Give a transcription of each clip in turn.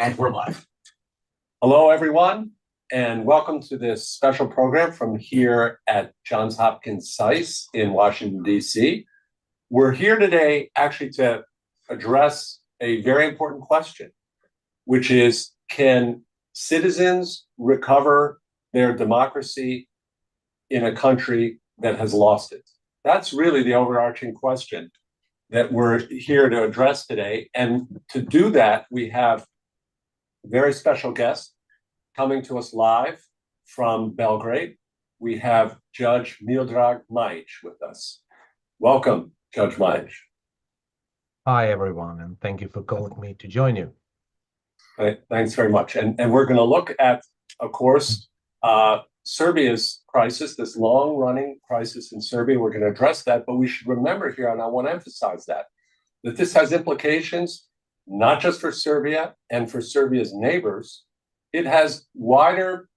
And we're live. Hello, everyone, and welcome to this special program from here at Johns Hopkins SAIS in Washington, D.C. We're here today actually to address a very important question, which is, can citizens recover their democracy in a country that has lost it? That's really the overarching question that we're here to address today. And to do that, we have a very special guest coming to us live from Belgrade. We have Judge Miodrag Majić with us. Welcome, Judge Majić. Hi, everyone, and thank you for calling me to join you. Thanks very much. And we're going to look at, of course, Serbia's crisis, this long-running crisis in Serbia. We're going to address that, but we should remember here, and I want to emphasize that this has implications not just for Serbia and for Serbia's neighbors. It has wider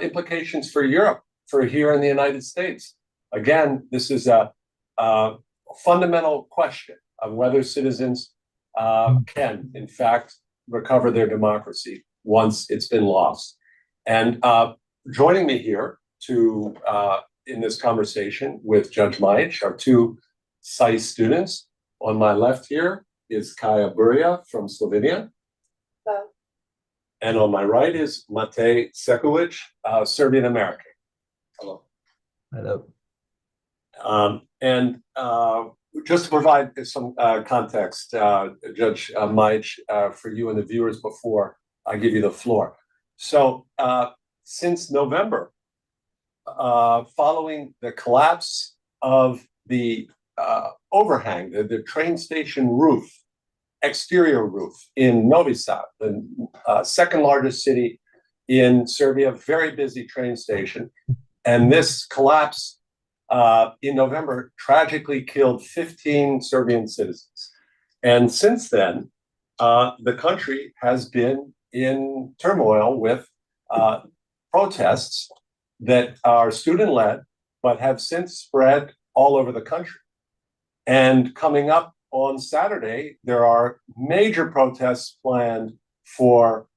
implications for Europe, for here in the United States. Again, this is a fundamental question of whether citizens can, in fact, recover their democracy once it's been lost. And joining me here in this conversation with Judge Majić are two SAIS students. On my left here is Kaja Burja from Slovenia. Hello. And on my right is Matej Sekulic, Serbian American. Hello. Hello. And just to provide some context, Judge Majić, for you and the viewers before I give you the floor. So since November, following the collapse of the overhang, the train station roof, exterior roof in Novi Sad, the second largest city in Serbia, very busy train station. And this collapse in November tragically killed 15 Serbian citizens. And since then, the country has been in turmoil with protests that are student-led, but have since spread all over the country. And coming up on Saturday, there are major protests planned for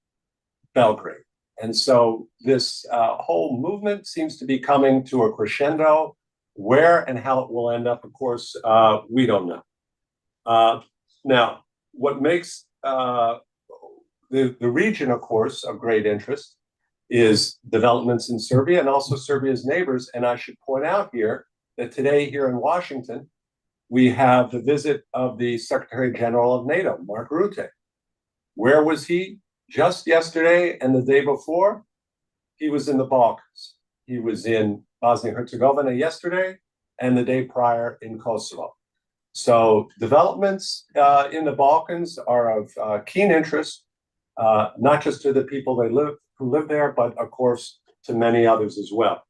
Belgrade. And so this whole movement seems to be coming to a crescendo. Where and how it will end up, of course, we don't know. Now, what makes the region, of course, of great interest is developments in Serbia and also Serbia's neighbors. And I should point out here that today here in Washington, we have the visit of the Secretary General of NATO, Mark Rutte. Where was he just yesterday and the day before? He was in the Balkans. He was in Bosnia-Herzegovina yesterday and the day prior in Kosovo. So developments in the Balkans are of keen interest, not just to the people who live there, but of course to many others as well.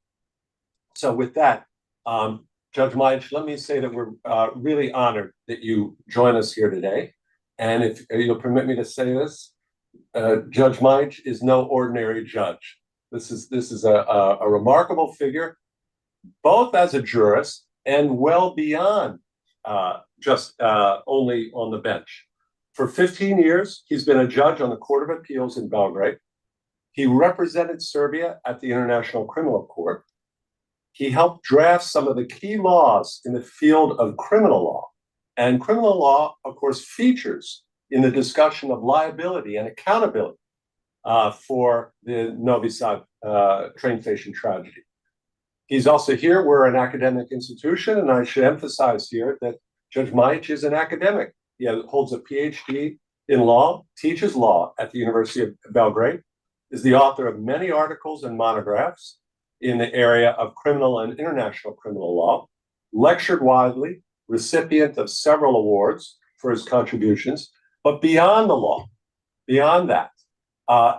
So with that, Judge Majić, let me say that we're really honored that you join us here today. And if you'll permit me to say this, Judge Majić is no ordinary judge. This is a remarkable figure, both as a jurist and well beyond just only on the bench. For 15 years, he's been a judge on the Court of Appeals in Belgrade. He represented Serbia at the International Criminal Court. He helped draft some of the key laws in the field of criminal law. And criminal law, of course, features in the discussion of liability and accountability for the Novi Sad train station tragedy. He's also here. We're an academic institution, and I should emphasize here that Judge Majić is an academic. He holds a PhD in law, teaches law at the University of Belgrade, is the author of many articles and monographs in the area of criminal and international criminal law, lectured widely, recipient of several awards for his contributions. But beyond the law, beyond that,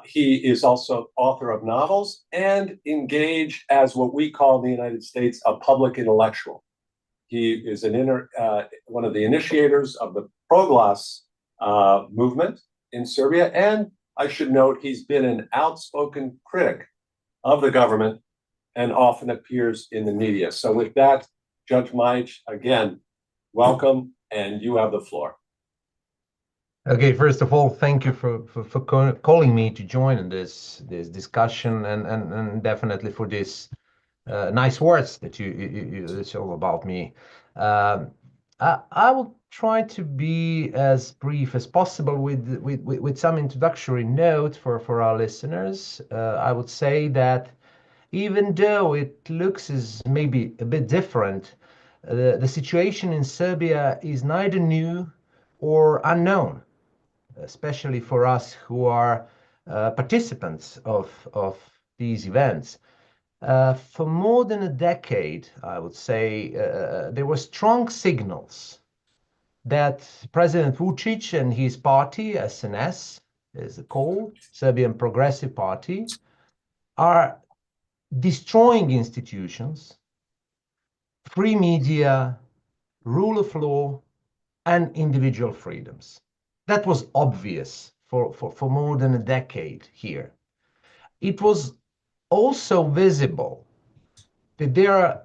he is also author of novels and engaged as what we call in the United States a public intellectual. He is one of the initiators of the pro-glass movement in Serbia, and I should note he's been an outspoken critic of the government and often appears in the media. So with that, Judge Majić, again, welcome, and you have the floor. Okay, first of all, thank you for calling me to join in this discussion and definitely for this nice words that it's all about me. Um, I will try to be as brief as possible with some introductory note for our listeners. I would say that even though it looks as maybe a bit different, the situation in Serbia is neither new or unknown, especially for us who are participants of these events. For more than a decade, I would say, there were strong signals that President Vučić and his party, SNS, is called Serbian Progressive Party, are destroying institutions, free media, rule of law, and individual freedoms. That was obvious for more than a decade here. It was also visible that there are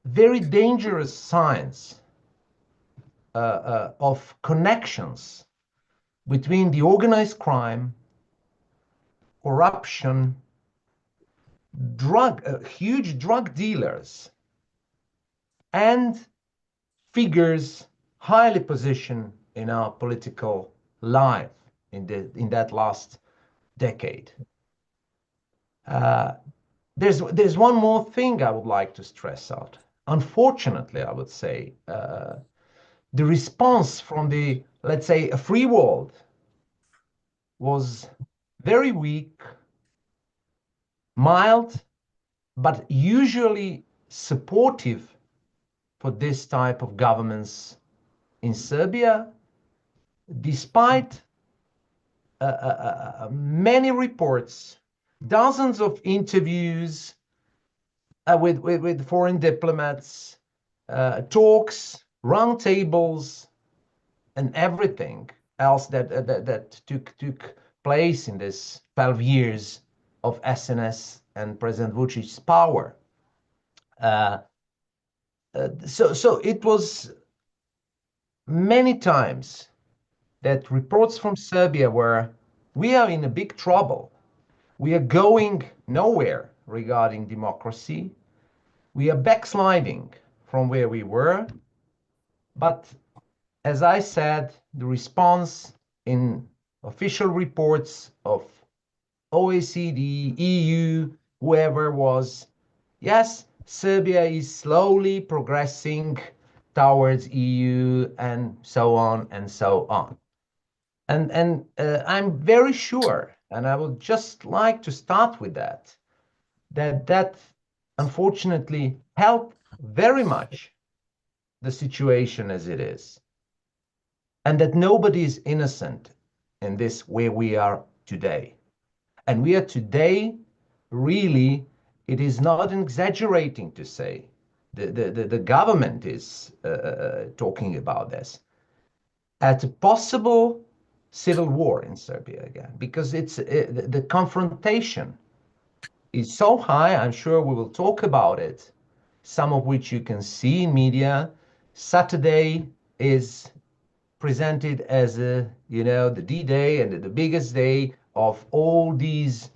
very dangerous signs of connections between the organized crime, corruption, huge drug dealers, and figures highly positioned in our political life in that last decade. There's one more thing I would like to stress out. Unfortunately, I would say the response from the, let's say, a free world was very weak, mild, but usually supportive for this type of governments in Serbia, despite many reports, dozens of interviews with foreign diplomats, talks, roundtables, and everything else that took place in this 12 years of SNS and President Vucic's power. So it was many times that reports from Serbia were, we are in a big trouble. We are going nowhere regarding democracy. We are backsliding from where we were. But as I said, the response in official reports of OECD, EU, whoever was, yes, Serbia is slowly progressing towards EU and so on and so on. And I'm very sure, and I would just like to start with that unfortunately helped very much the situation as it is, and that nobody is innocent in this where we are today. And we are today, really, it is not exaggerating to say, the government is talking about this, at a possible civil war in Serbia again, because it's the confrontation is so high. I'm sure we will talk about it, some of which you can see in media. Saturday is presented as the D-Day and the biggest day of all these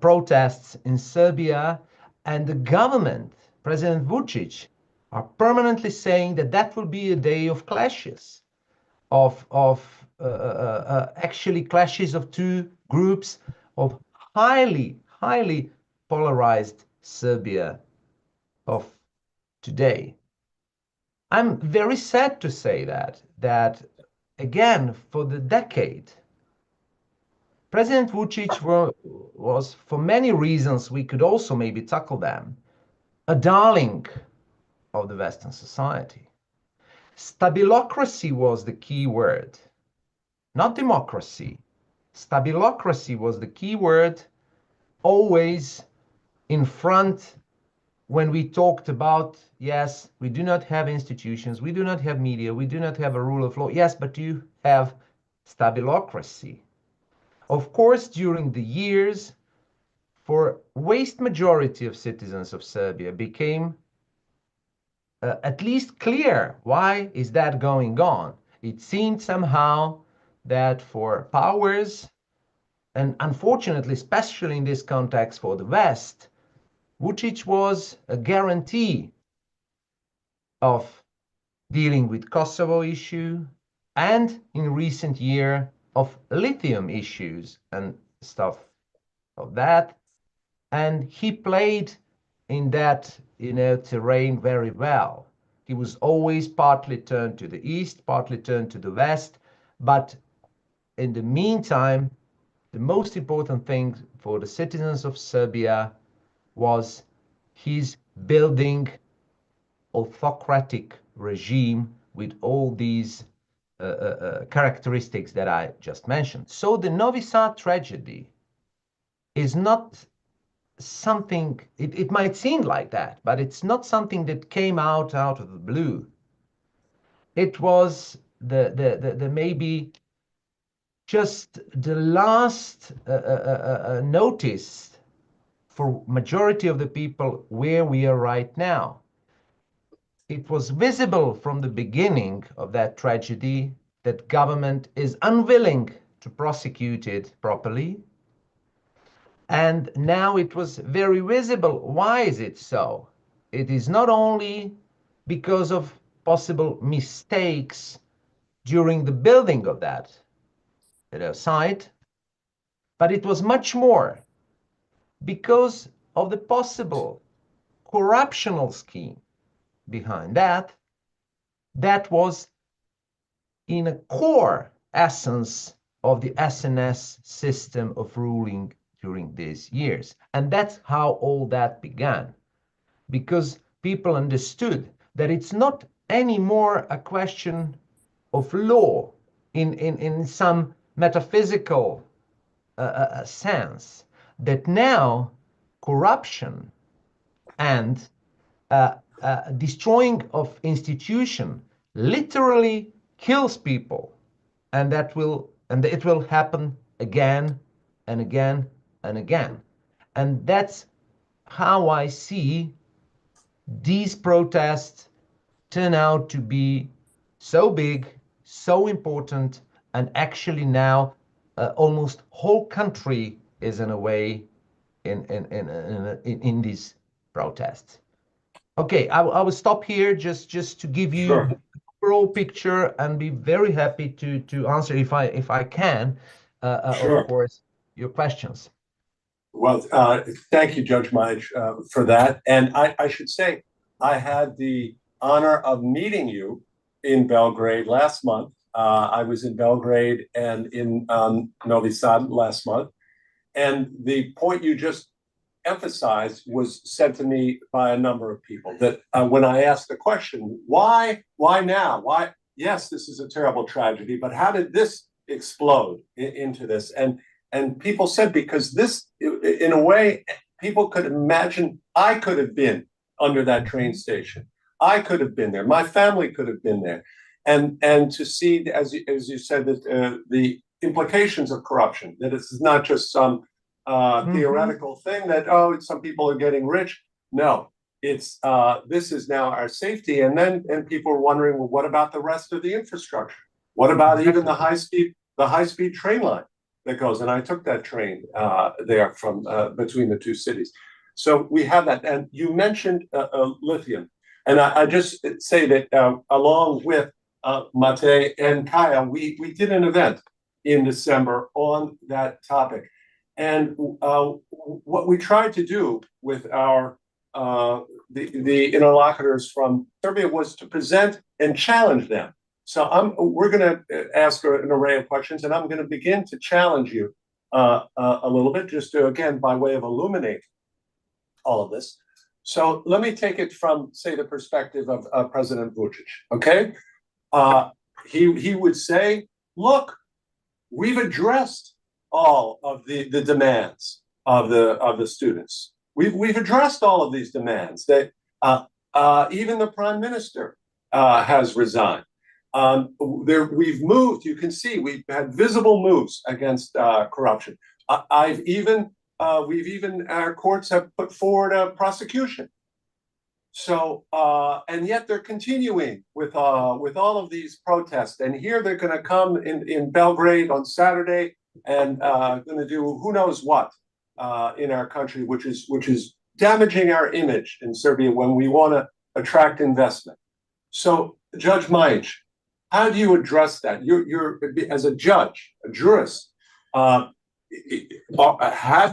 protests in Serbia, and the government, President Vučić, are permanently saying that that will be a day of clashes, of actually clashes of two groups of highly polarized Serbia of today. I'm very sad to say that again, for the decade, President Vučić was, for many reasons, we could also maybe tackle them, a darling of the Western society. Stabilocracy was the key word, not democracy. Stabilocracy was the key word, always in front when we talked about, yes, we do not have institutions, we do not have media, we do not have a rule of law. Yes, but you have stabilocracy. Of course, during the years, for vast majority of citizens of Serbia became at least clear why is that going on. It seemed somehow that for powers, and unfortunately, especially in this context for the West, Vučić was a guarantee of dealing with Kosovo issue and in recent year of lithium issues and stuff of that. And he played in that, terrain very well. He was always partly turned to the east, partly turned to the west. But in the meantime, the most important thing for the citizens of Serbia was his building autocratic regime with all these characteristics that I just mentioned. So the Novi Sad tragedy is not something, it might seem like that, but it's not something that came out of the blue. It was the maybe just the last notice for majority of the people where we are right now. It was visible from the beginning of that tragedy that government is unwilling to prosecute it properly. And now it was very visible. Why is it so? It is not only because of possible mistakes during the building of that site, but it was much more because of the possible corruptional scheme behind that, that was in a core essence of the SNS system of ruling during these years. And that's how all that began, because people understood that it's not anymore a question of law in some metaphysical sense, that now corruption and destroying of institution literally kills people, and it will happen again and again and again. And that's how I see these protests turn out to be so big, so important, and actually now almost whole country is in a way in these protests. Okay, I will stop here just to give you Sure. the overall picture and be very happy to answer if I can, Sure. of course, your questions. Well, thank you, Judge Majić, for that. And I should say, I had the honor of meeting you in Belgrade last month. I was in Belgrade and in Novi Sad last month. And the point you just emphasized was said to me by a number of people, that when I asked the question, why now? Why? Yes, this is a terrible tragedy, but how did this explode into this? And people said, because this, in a way, people could imagine I could have been under that train station. I could have been there. My family could have been there. And to see, as you said, that the implications of corruption, that it's not just some theoretical thing that, some people are getting rich. No, it's this is now our safety. And people are wondering, well, what about the rest of the infrastructure? What about even the high speed train line that goes? And I took that train there from between the two cities. So we have that. And you mentioned lithium. And I just say that along with Mate and Kaya, we did an event in December on that topic. And what we tried to do with our the interlocutors from Serbia was to present and challenge them. So we're going to ask an array of questions, and I'm going to begin to challenge you a little bit, just to, again, by way of illuminate all of this. So let me take it from, say, the perspective of President Vučić. Okay, he would say, "Look, we've addressed all of the demands of the students. We've addressed all of these demands. That even the prime minister has resigned. We've moved. You can see we've had visible moves against corruption. Our courts have put forward a prosecution So, and yet they're continuing with all of these protests. And here they're going to come in Belgrade on Saturday and going to do who knows what in our country, which is damaging our image in Serbia when we want to attract investment. So, Judge Majić, how do you address that? You're as a judge, a jurist. Have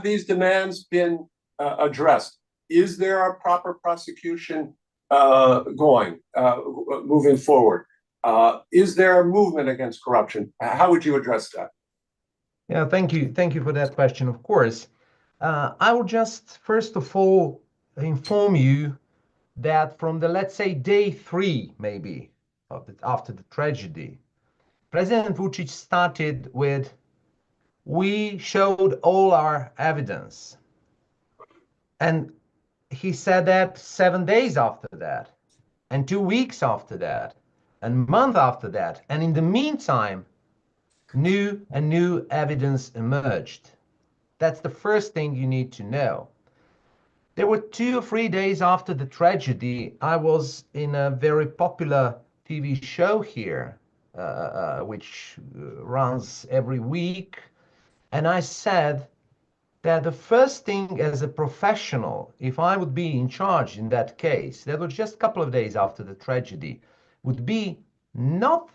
these demands been addressed? Is there a proper prosecution moving forward? Is there a movement against corruption? How would you address that? Yeah, thank you for that question. Of course, I will just first of all inform you that from the, let's say, day 3 maybe after the tragedy, President Vučić started with, we showed all our evidence. And he said that 7 days after that, and 2 weeks after that, and a month after that. And in the meantime, new evidence emerged. That's the first thing you need to know. There were 2 or 3 days after the tragedy, I was in a very popular TV show here, which runs every week. And I said that the first thing as a professional, if I would be in charge in that case, that was just a couple of days after the tragedy, would be not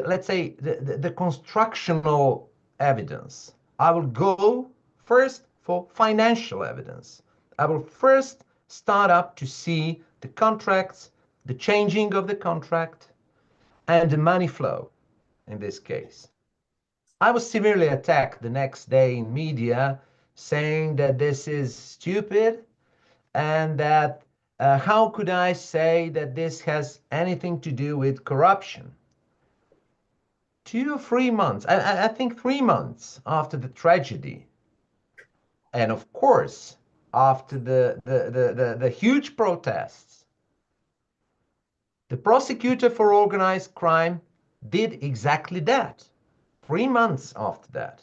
let's say, the constructional evidence. I will go first for financial evidence. I will first start up to see the contracts, the changing of the contract, and the money flow in this case. I was severely attacked the next day in media saying that this is stupid and that how could I say that this has anything to do with corruption? 2 or 3 months, I think 3 months after the tragedy, and of course, after the huge protests, the prosecutor for organized crime did exactly that, 3 months after that.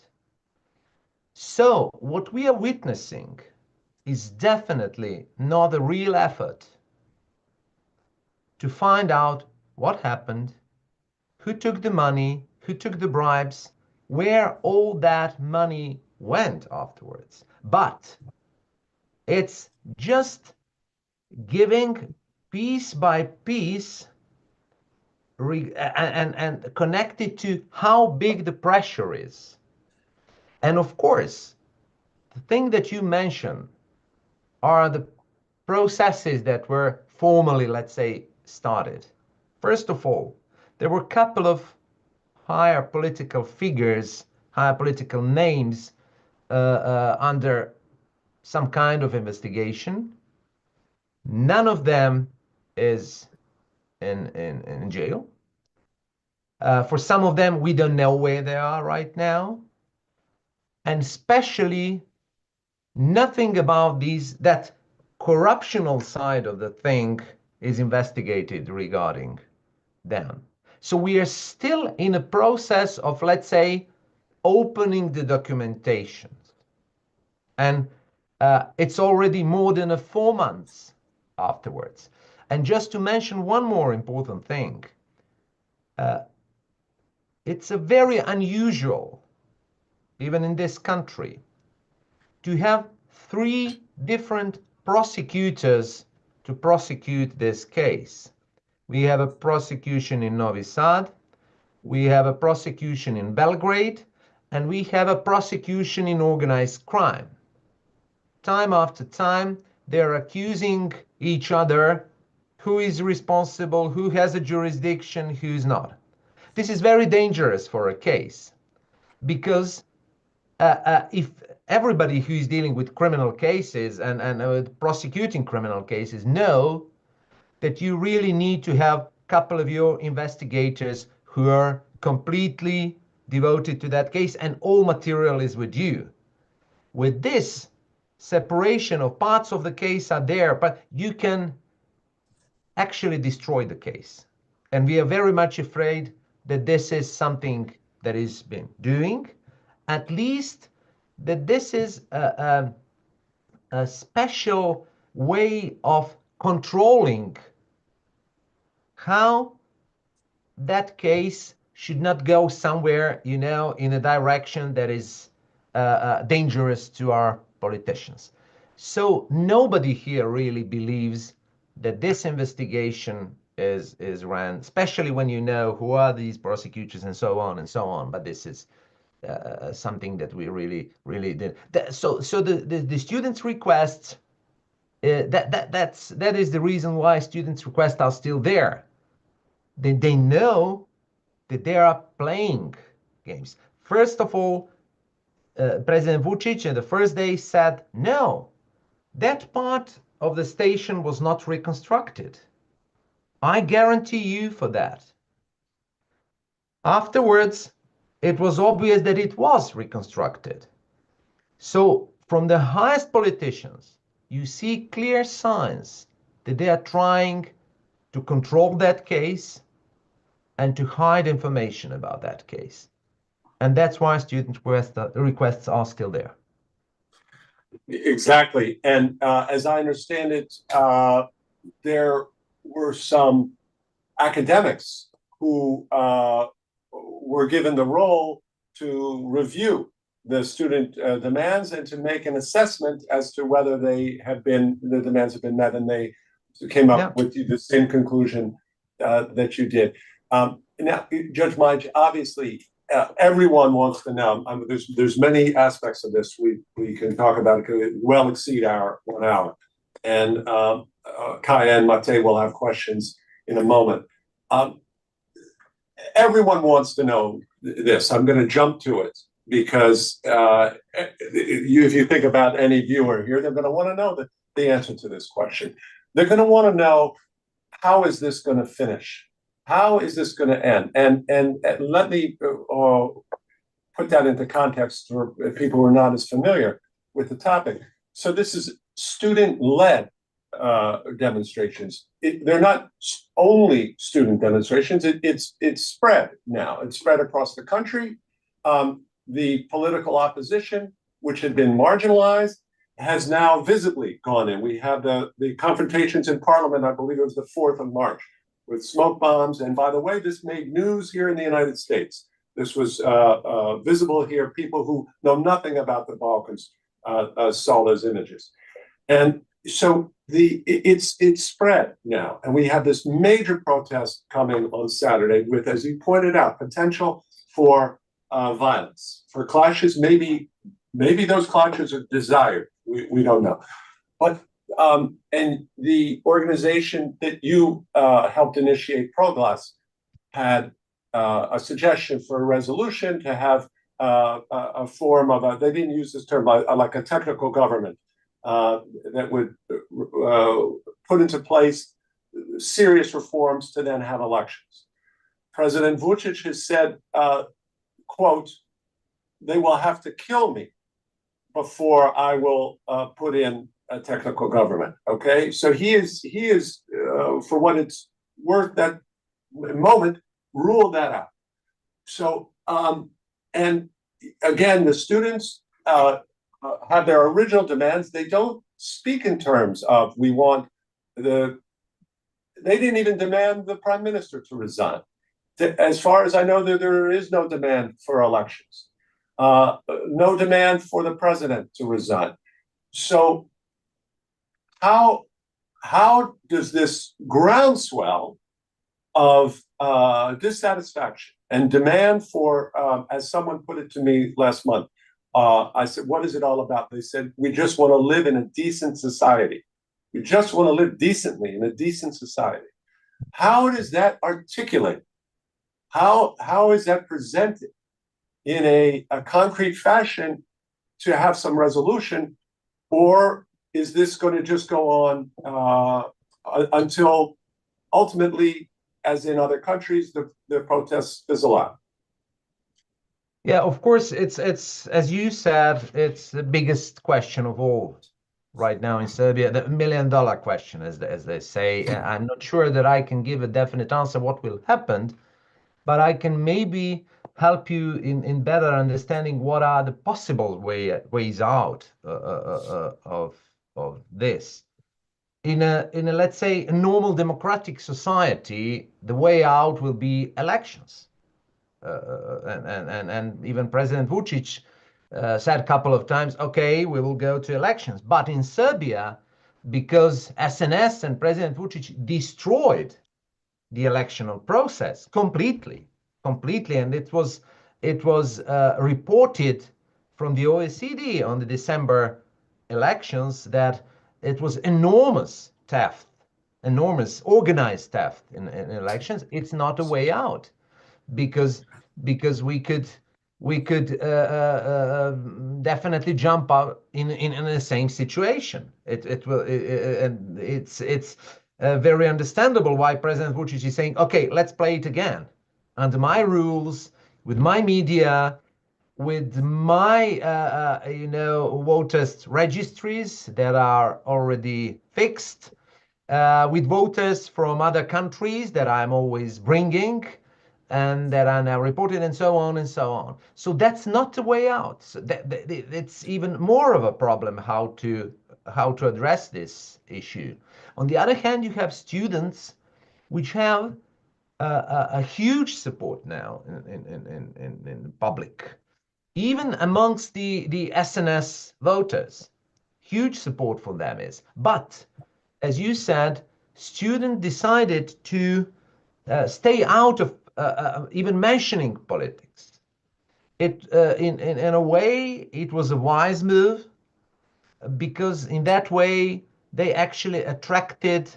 So what we are witnessing is definitely not a real effort to find out what happened, who took the money, who took the bribes, where all that money went afterwards. But it's just giving piece by piece and connected to how big the pressure is. And of course, the thing that you mentioned are the processes that were formally, let's say, started. First of all, there were a couple of higher political figures, higher political names under some kind of investigation. None of them is in jail. For some of them, we don't know where they are right now. And especially nothing about that corruptional side of the thing is investigated regarding them. So we are still in a process of, let's say, opening the documentation. And it's already more than 4 months afterwards. And just to mention one more important thing, it's a very unusual, even in this country, to have 3 different prosecutors to prosecute this case. We have a prosecution in Novi Sad, we have a prosecution in Belgrade, and we have a prosecution in organized crime. Time after time, they're accusing each other who is responsible, who has a jurisdiction, who's not. This is very dangerous for a case because if everybody who is dealing with criminal cases and prosecuting criminal cases know that you really need to have a couple of your investigators who are completely devoted to that case and all material is with you. With this, separation of parts of the case are there, but you can actually destroy the case. And we are very much afraid that this is something that is been doing, at least that this is a special way of controlling how that case should not go somewhere, in a direction that is dangerous to our politicians. So nobody here really believes that this investigation is ran, especially when you know who are these prosecutors and so on and so on. But this is something that we really did. So the students' requests, that is the reason why students' requests are still there. They know that they are playing games. First of all, President Vučić on the first day said, no, that part of the station was not reconstructed. I guarantee you for that. Afterwards, it was obvious that it was reconstructed. So from the highest politicians, you see clear signs that they are trying to control that case and to hide information about that case. And that's why student requests are still there. Exactly. And as I understand it, there were some academics who were given the role to review the student demands and to make an assessment as to whether the demands have been met, and they came up with the same conclusion that you did. Now, Judge Majić, obviously, everyone wants to know. There's many aspects of this we can talk about. It could well exceed our 1 hour, and Kaya and Mate will have questions in a moment. Everyone wants to know this. I'm going to jump to it because if you think about any viewer here, they're going to want to know the answer to this question. They're going to want to know, how is this going to finish? How is this going to end? And let me put that into context for people who are not as familiar with the topic. So this is student-led demonstrations. They're not only student demonstrations. It's spread now. It's spread across the country. The political opposition, which had been marginalized, has now visibly gone in. We have the confrontations in Parliament. I believe it was the 4th of March. With smoke bombs. And by the way, this made news here in the United States. This was visible here. People who know nothing about the Balkans saw those images. And so it's spread now. And we have this major protest coming on Saturday with, as you pointed out, potential for violence, for clashes. Maybe those clashes are desired. We don't know. But and the organization that you helped initiate, Proglas, had a suggestion for a resolution to have a form of they didn't use this term, like a technical government that would put into place serious reforms to then have elections. President Vučić has said, quote, they will have to kill me before I will put in a technical government. Okay, so he is for what it's worth, that moment, ruled that out. So and again, the students have their original demands. They don't speak in terms of we want they didn't even demand the prime minister to resign. As far as I know, there is no demand for elections, no demand for the president to resign. So how does this groundswell of dissatisfaction and demand for, as someone put it to me last month, I said, what is it all about? They said, we just want to live in a decent society. We just want to live decently in a decent society. How does that articulate? How is that presented in a concrete fashion to have some resolution? Or is this going to just go on until ultimately, as in other countries, the protests fizzle out? Yeah, of course, it's as you said, it's the biggest question of all right now in Serbia, the $1 million question, as they say. I'm not sure that I can give a definite answer what will happen, but I can maybe help you in better understanding what are the possible ways out of this. in a let's say a normal democratic society, the way out will be elections. And even President Vučić said a couple of times, okay, we will go to elections. But in Serbia, because SNS and President Vučić destroyed the electoral process completely, and it was reported from the OECD on the December elections that it was enormous theft, enormous organized theft in elections. It's not a way out, because we could definitely jump out in the same situation. And it's very understandable why President Vučić is saying, okay, let's play it again under my rules, with my media, with my voters registries that are already fixed, with voters from other countries that I'm always bringing and that are now reported, and so on and so on. So that's not the way out. So it's even more of a problem how to address this issue. On the other hand, you have students which have a huge support now in the public, even amongst the SNS voters. Huge support for them is. But as you said, students decided to stay out of even mentioning politics. In a way, it was a wise move, because in that way they actually attracted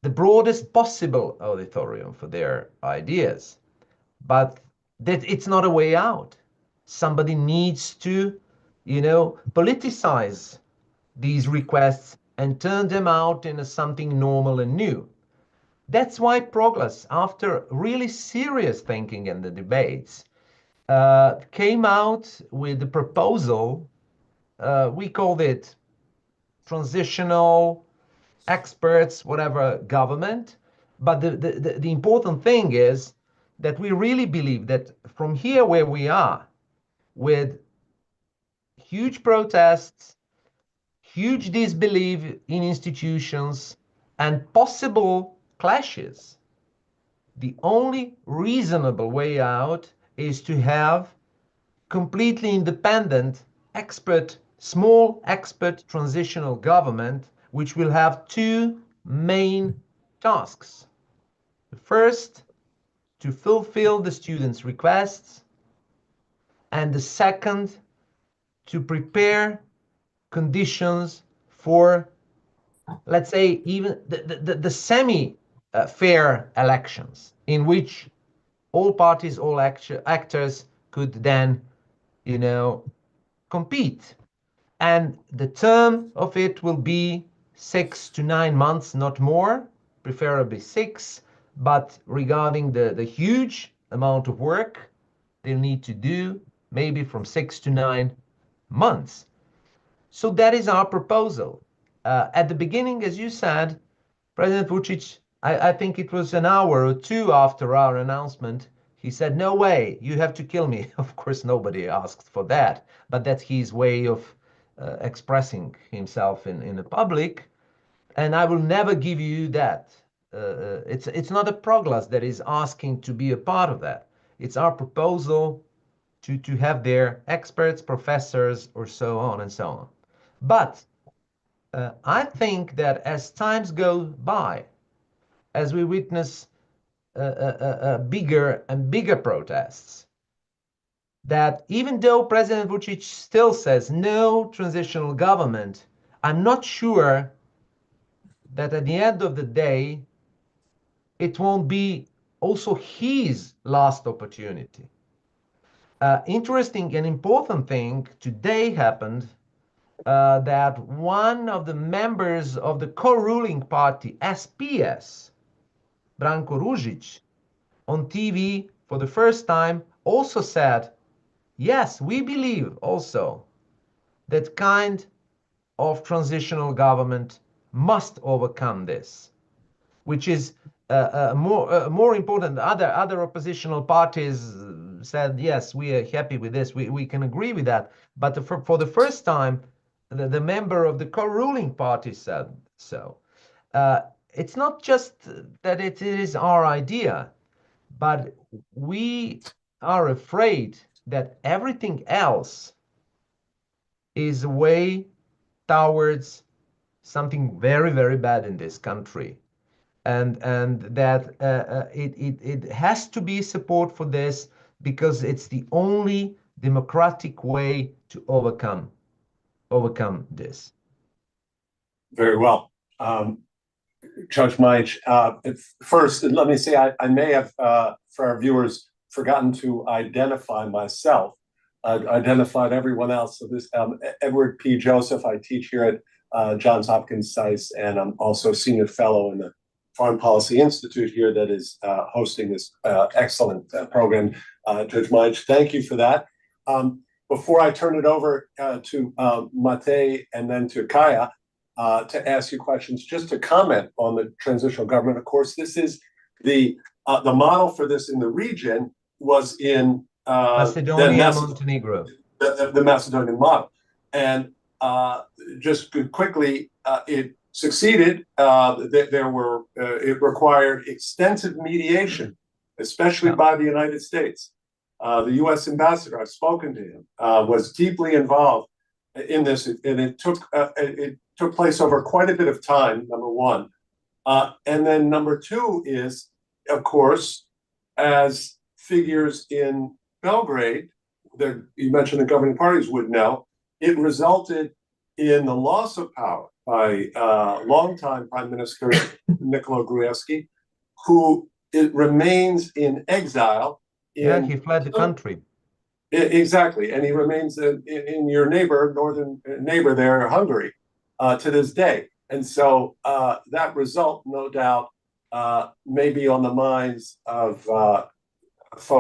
the broadest possible auditorium for their ideas. But that it's not a way out. Somebody needs to, politicize these requests and turn them out into something normal and new. That's why Progress, after really serious thinking in the debates, came out with the proposal. We called it transitional experts, whatever government. But the important thing is that we really believe that from here where we are, with huge protests, huge disbelief in institutions, and possible clashes, the only reasonable way out is to have completely independent small expert transitional government, which will have two main tasks. The first, to fulfill the students' requests, and the second, to prepare conditions for, let's say, even the semi-fair elections, in which all parties, all actors could then, compete. And the term of it will be 6 to 9 months, not more, preferably 6. But regarding the huge amount of work they'll need to do, maybe from 6 to 9 months. So that is our proposal. At the beginning, as you said, President Vučić, I think it was an hour or two after our announcement, he said, no way, you have to kill me. Of course, nobody asked for that, but that's his way of expressing himself in the public. And I will never give you that. It's not a Proglas that is asking to be a part of that. It's our proposal to have their experts, professors, or so on and so on. But I think that as times go by, as we witness bigger and bigger protests, that even though President Vučić still says no transitional government, I'm not sure that at the end of the day, it won't be also his last opportunity. Interesting and important thing today happened, that one of the members of the co-ruling party, SPS, Branko Ružić, on TV for the first time also said, yes, we believe also that kind of transitional government must overcome this, which is more important. Other oppositional parties said, yes, we are happy with this, we can agree with that. But for the first time, the member of the co-ruling party said so. it's not just that it is our idea, but we are afraid that everything else is a way towards something very, very bad in this country. And that it has to be support for this, because it's the only democratic way to overcome this. Very well. Judge Majić, first, let me say I may have, for our viewers, forgotten to identify myself. Identified everyone else. So this, Edward P. Joseph, I teach here at Johns Hopkins SAIS, and I'm also senior fellow in the Foreign Policy Institute here that is hosting this excellent program. Judge Majić, thank you for that. Before I turn it over to Mate and then to Kaya, to ask you questions, just to comment on the transitional government. Of course, this is the model for this in the region was in Macedonia, Montenegro, the Macedonian model, and just quickly, it succeeded. It required extensive mediation, especially by the United States. The U.S. ambassador, I've spoken to him, was deeply involved in this, and it took place over quite a bit of time, number one. And then number two is, of course, as figures in Belgrade, you mentioned the governing parties would know, it resulted in the loss of power by longtime Prime Minister Nikola Gruevski, who remains in exile. He fled the country. Exactly, and he remains in your northern neighbor there, Hungary, to this day. And so that result, no doubt, may be on the minds of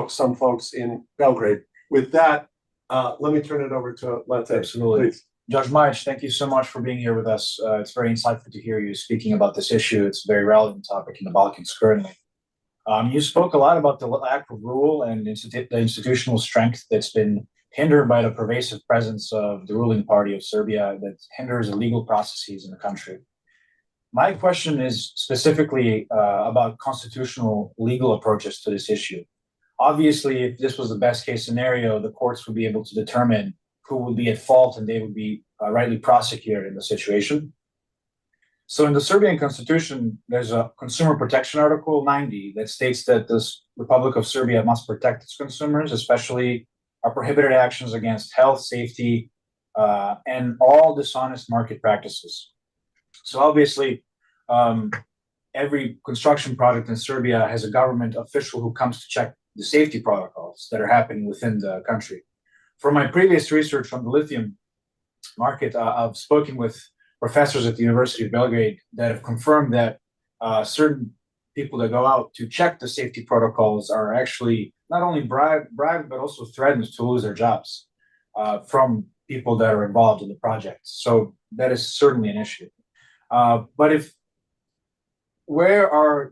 some folks in Belgrade. With that, let me turn it over to Lente. Absolutely. Please. Judge Majić, thank you so much for being here with us. It's very insightful to hear you speaking about this issue. It's a very relevant topic in the Balkans currently. You spoke a lot about the lack of rule and the institutional strength that's been hindered by the pervasive presence of the ruling party of Serbia that hinders the legal processes in the country. My question is specifically about constitutional legal approaches to this issue. Obviously, if this was the best case scenario, the courts would be able to determine who would be at fault and they would be rightly prosecuted in the situation. So in the Serbian constitution, there's a consumer protection article 90 that states that the Republic of Serbia must protect its consumers, especially prohibited actions against health, safety, and all dishonest market practices. So obviously, every construction project in Serbia has a government official who comes to check the safety protocols that are happening within the country. From my previous research on the lithium market, I've spoken with professors at the University of Belgrade that have confirmed that certain people that go out to check the safety protocols are actually not only bribed but also threatened to lose their jobs from people that are involved in the project. So that is certainly an issue. But where are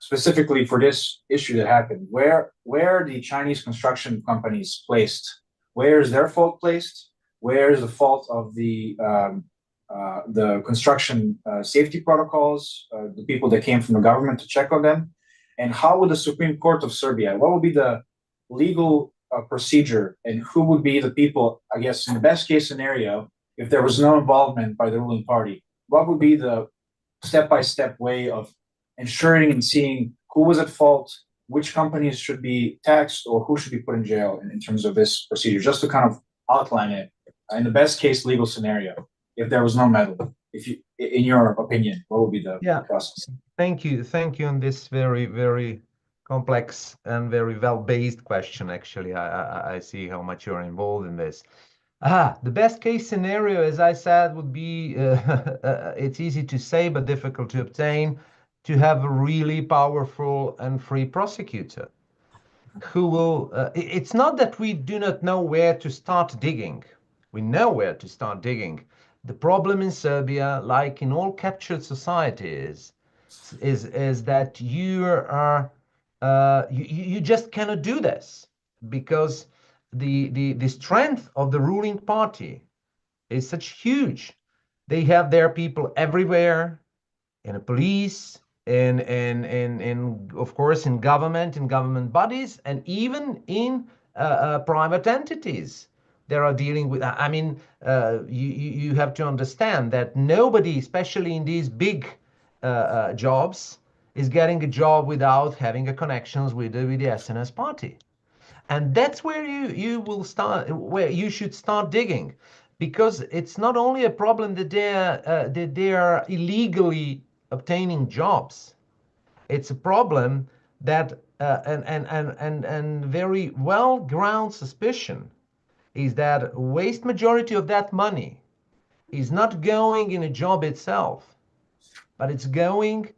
specifically for this issue that happened, where are the Chinese construction companies placed? Where is their fault placed? Where is the fault of the construction safety protocols, the people that came from the government to check on them? And how would the Supreme Court of Serbia, what would be the legal procedure, and who would be the people, I guess, in the best case scenario, if there was no involvement by the ruling party, what would be the step-by-step way of ensuring and seeing who was at fault, which companies should be taxed, or who should be put in jail in terms of this procedure, just to kind of outline it in the best case legal scenario, if there was no meddling? In your opinion, what would be the process? Thank you on this very, very complex and very well-based question. Actually, I see how much you're involved in this. The best case scenario, as I said, would be, it's easy to say but difficult to obtain, to have a really powerful and free prosecutor who will, it's not that we do not know where to start digging. We know where to start digging. The problem in Serbia, like in all captured societies, is that you just cannot do this, because the strength of the ruling party is such huge. They have their people everywhere. in a police, in of course in government bodies, and even in private entities. They are dealing with. I mean, you have to understand that nobody, especially in these big jobs, is getting a job without having a connections with the SNS party. And that's where you will start, where you should start digging, because it's not only a problem that they are illegally obtaining jobs. It's a problem that and very well ground suspicion is that a vast majority of that money is not going in a job itself, but it's going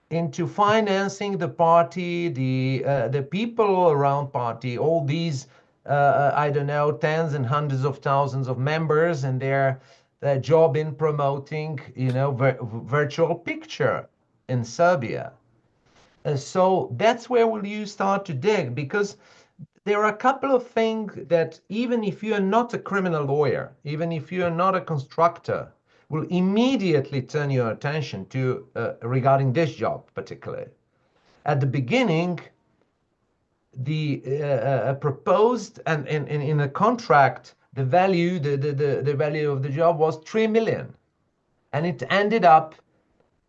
into financing the party, the people around party, all these I don't know, tens and hundreds of thousands of members, and their job in promoting, you know, virtual picture in Serbia. So that's where will you start to dig, because there are a couple of things that even if you are not a criminal lawyer, even if you are not a constructor, will immediately turn your attention to regarding this job particularly. At the beginning, the proposed and in a contract, the value, the value of the job was 3 million, and it ended up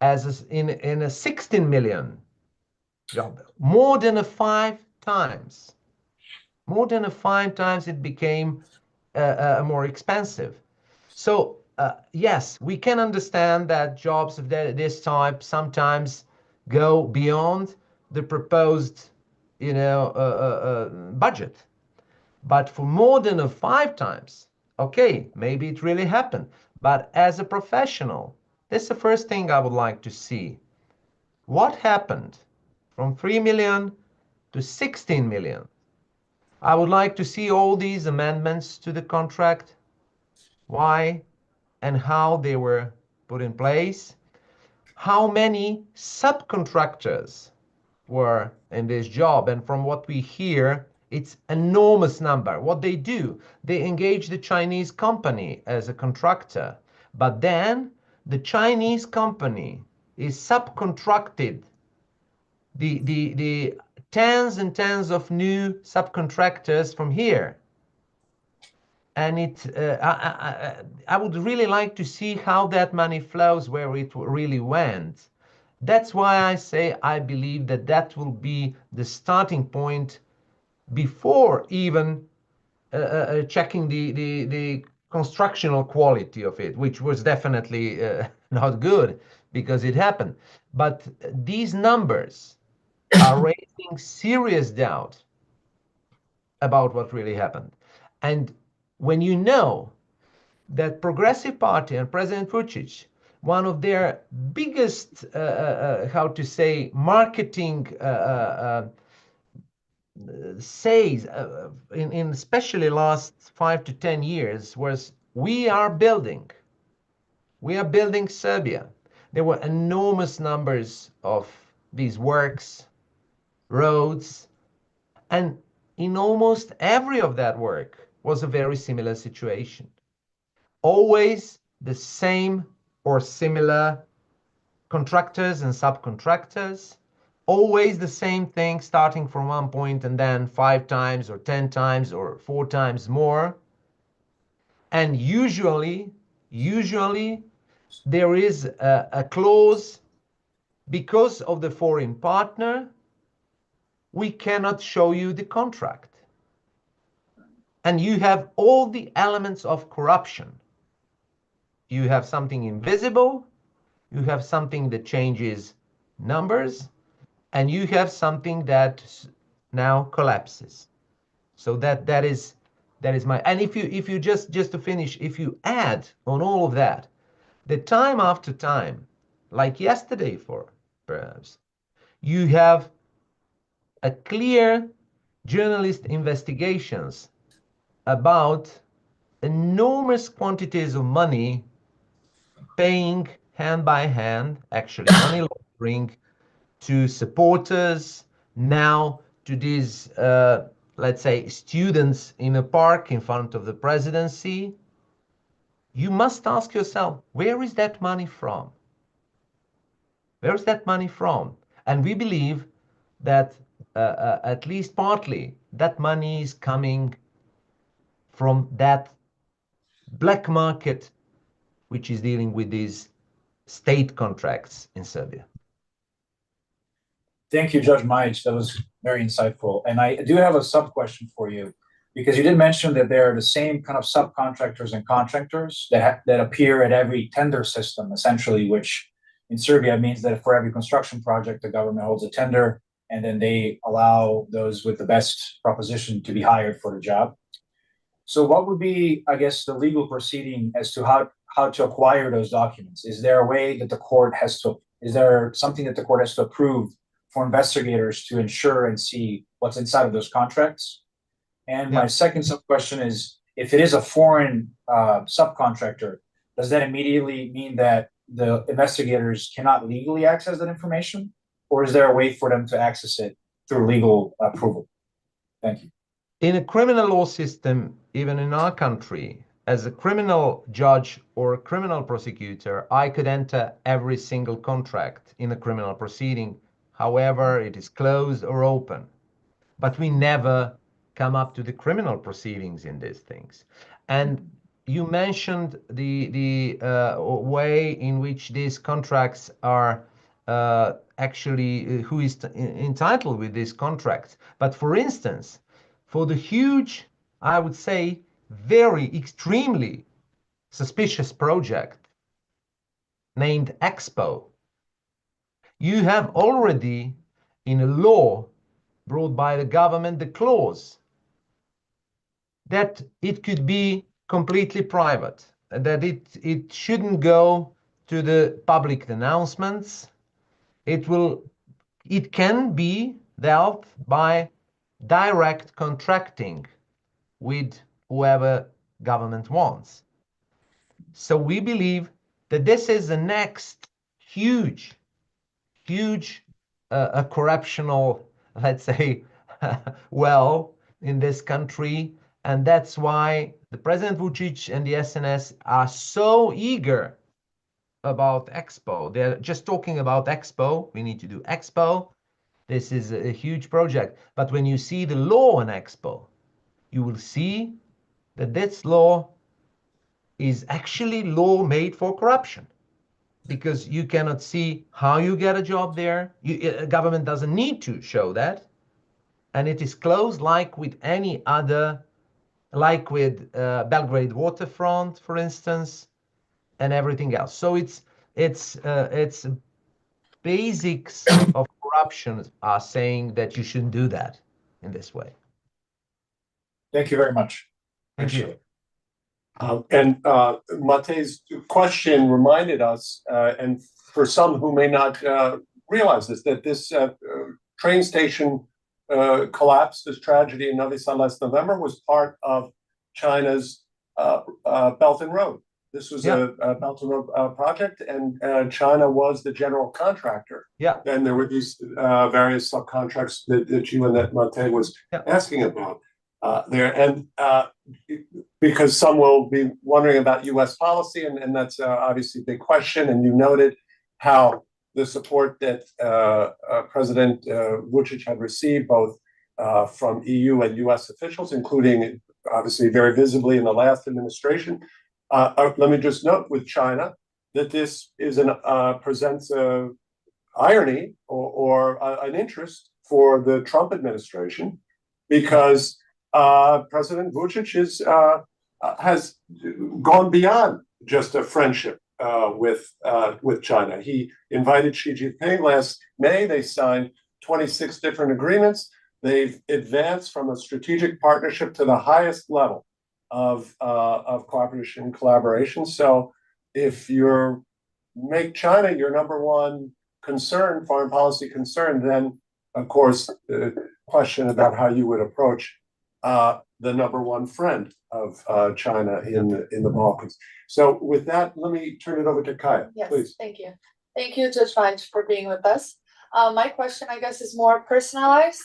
as in a 16 million job, more than a 5 times. More than a 5 times it became more expensive. So yes, we can understand that jobs of this type sometimes go beyond the proposed, you know, budget. But for more than a 5 times, okay, maybe it really happened. But as a professional, that's the first thing I would like to see. What happened from 3 million to 16 million? I would like to see all these amendments to the contract, why and how they were put in place, how many subcontractors were in this job, and from what we hear, it's enormous number. What they do, they engage the Chinese company as a contractor, but then the Chinese company is subcontracted the tens and tens of new subcontractors from here. And I would really like to see how that money flows, where it really went. That's why I say I believe that that will be the starting point before even checking the constructional quality of it, which was definitely not good because it happened. But these numbers are raising serious doubt about what really happened. And when you know that Progressive Party and President Vucic, one of their biggest, how to say, marketing says in especially last 5 to 10 years was, we are building Serbia. There were enormous numbers of these works, roads, and in almost every of that work was a very similar situation. Always the same or similar contractors and subcontractors, always the same thing, starting from one point and then 5 times or 10 times or 4 times more. And usually there is a clause, because of the foreign partner, we cannot show you the contract. And you have all the elements of corruption. You have something invisible, you have something that changes numbers, and you have something that now collapses. So that is my, and if you just to finish, if you add on all of that, the time after time, like yesterday for perhaps, you have a clear journalist investigations about enormous quantities of money paying hand by hand, actually money laundering, to supporters, now to these, let's say, students in a park in front of the presidency. You must ask yourself, where is that money from? Where's that money from? And we believe that at least partly that money is coming from that black market which is dealing with these state contracts in Serbia. Thank you, Judge Majić. That was very insightful. And I do have a sub question for you, because you did mention that there are the same kind of subcontractors and contractors that appear at every tender system, essentially, which in Serbia means that for every construction project, the government holds a tender, and then they allow those with the best proposition to be hired for the job. So what would be, I guess, the legal proceeding as to how to acquire those documents? Is there a way that the court has to, is there something that the court has to approve for investigators to ensure and see what's inside of those contracts? And my second sub question is, if it is a foreign subcontractor, does that immediately mean that the investigators cannot legally access that information? Or is there a way for them to access it through legal approval? Thank you. In a criminal law system, even in our country, as a criminal judge or a criminal prosecutor, I could enter every single contract in a criminal proceeding, however it is closed or open. But we never come up to the criminal proceedings in these things. And you mentioned the way in which these contracts are actually, who is entitled with these contracts. But for instance, for the huge, I would say, very extremely suspicious project named Expo, you have already in a law brought by the government the clause that it could be completely private, that it shouldn't go to the public announcements. It can be dealt by direct contracting with whoever government wants. So we believe that this is the next huge corruptional, let's say, well, in this country. And that's why the President Vučić and the SNS are so eager about Expo. They're just talking about Expo. We need to do Expo. This is a huge project. But when you see the law on Expo, you will see that this law is actually law made for corruption, because you cannot see how you get a job there. Government doesn't need to show that. And it is closed like with any other, like with Belgrade waterfront, for instance, and everything else. So it's basics of corruption are saying that you shouldn't do that in this way. Thank you very much. Thank you. And Matej's question reminded us, and for some who may not realize this, that this train station collapse, this tragedy in Novi Sad last November, was part of China's Belt and Road. This was a Belt and Road project, and China was the general contractor. Yeah. And there were these various subcontracts that you and that Matej was asking about. There, and because some will be wondering about U.S. policy, and that's obviously a big question. And you noted how the support that President Vučić had received both from EU and U.S. officials, including obviously very visibly in the last administration. Let me just note with China that this is presents a irony or an interest for the Trump administration, because President Vučić has gone beyond just a friendship with China. He invited Xi Jinping last May. They signed 26 different agreements. They've advanced from a strategic partnership to the highest level of cooperation and collaboration. So if you make China your number one concern, foreign policy concern, then of course the question about how you would approach the number one friend of China in the Balkans. So with that, let me turn it over to Kaya, please. Thank you. Thank you, Judge Majić, for being with us. My question, I guess, is more personalized.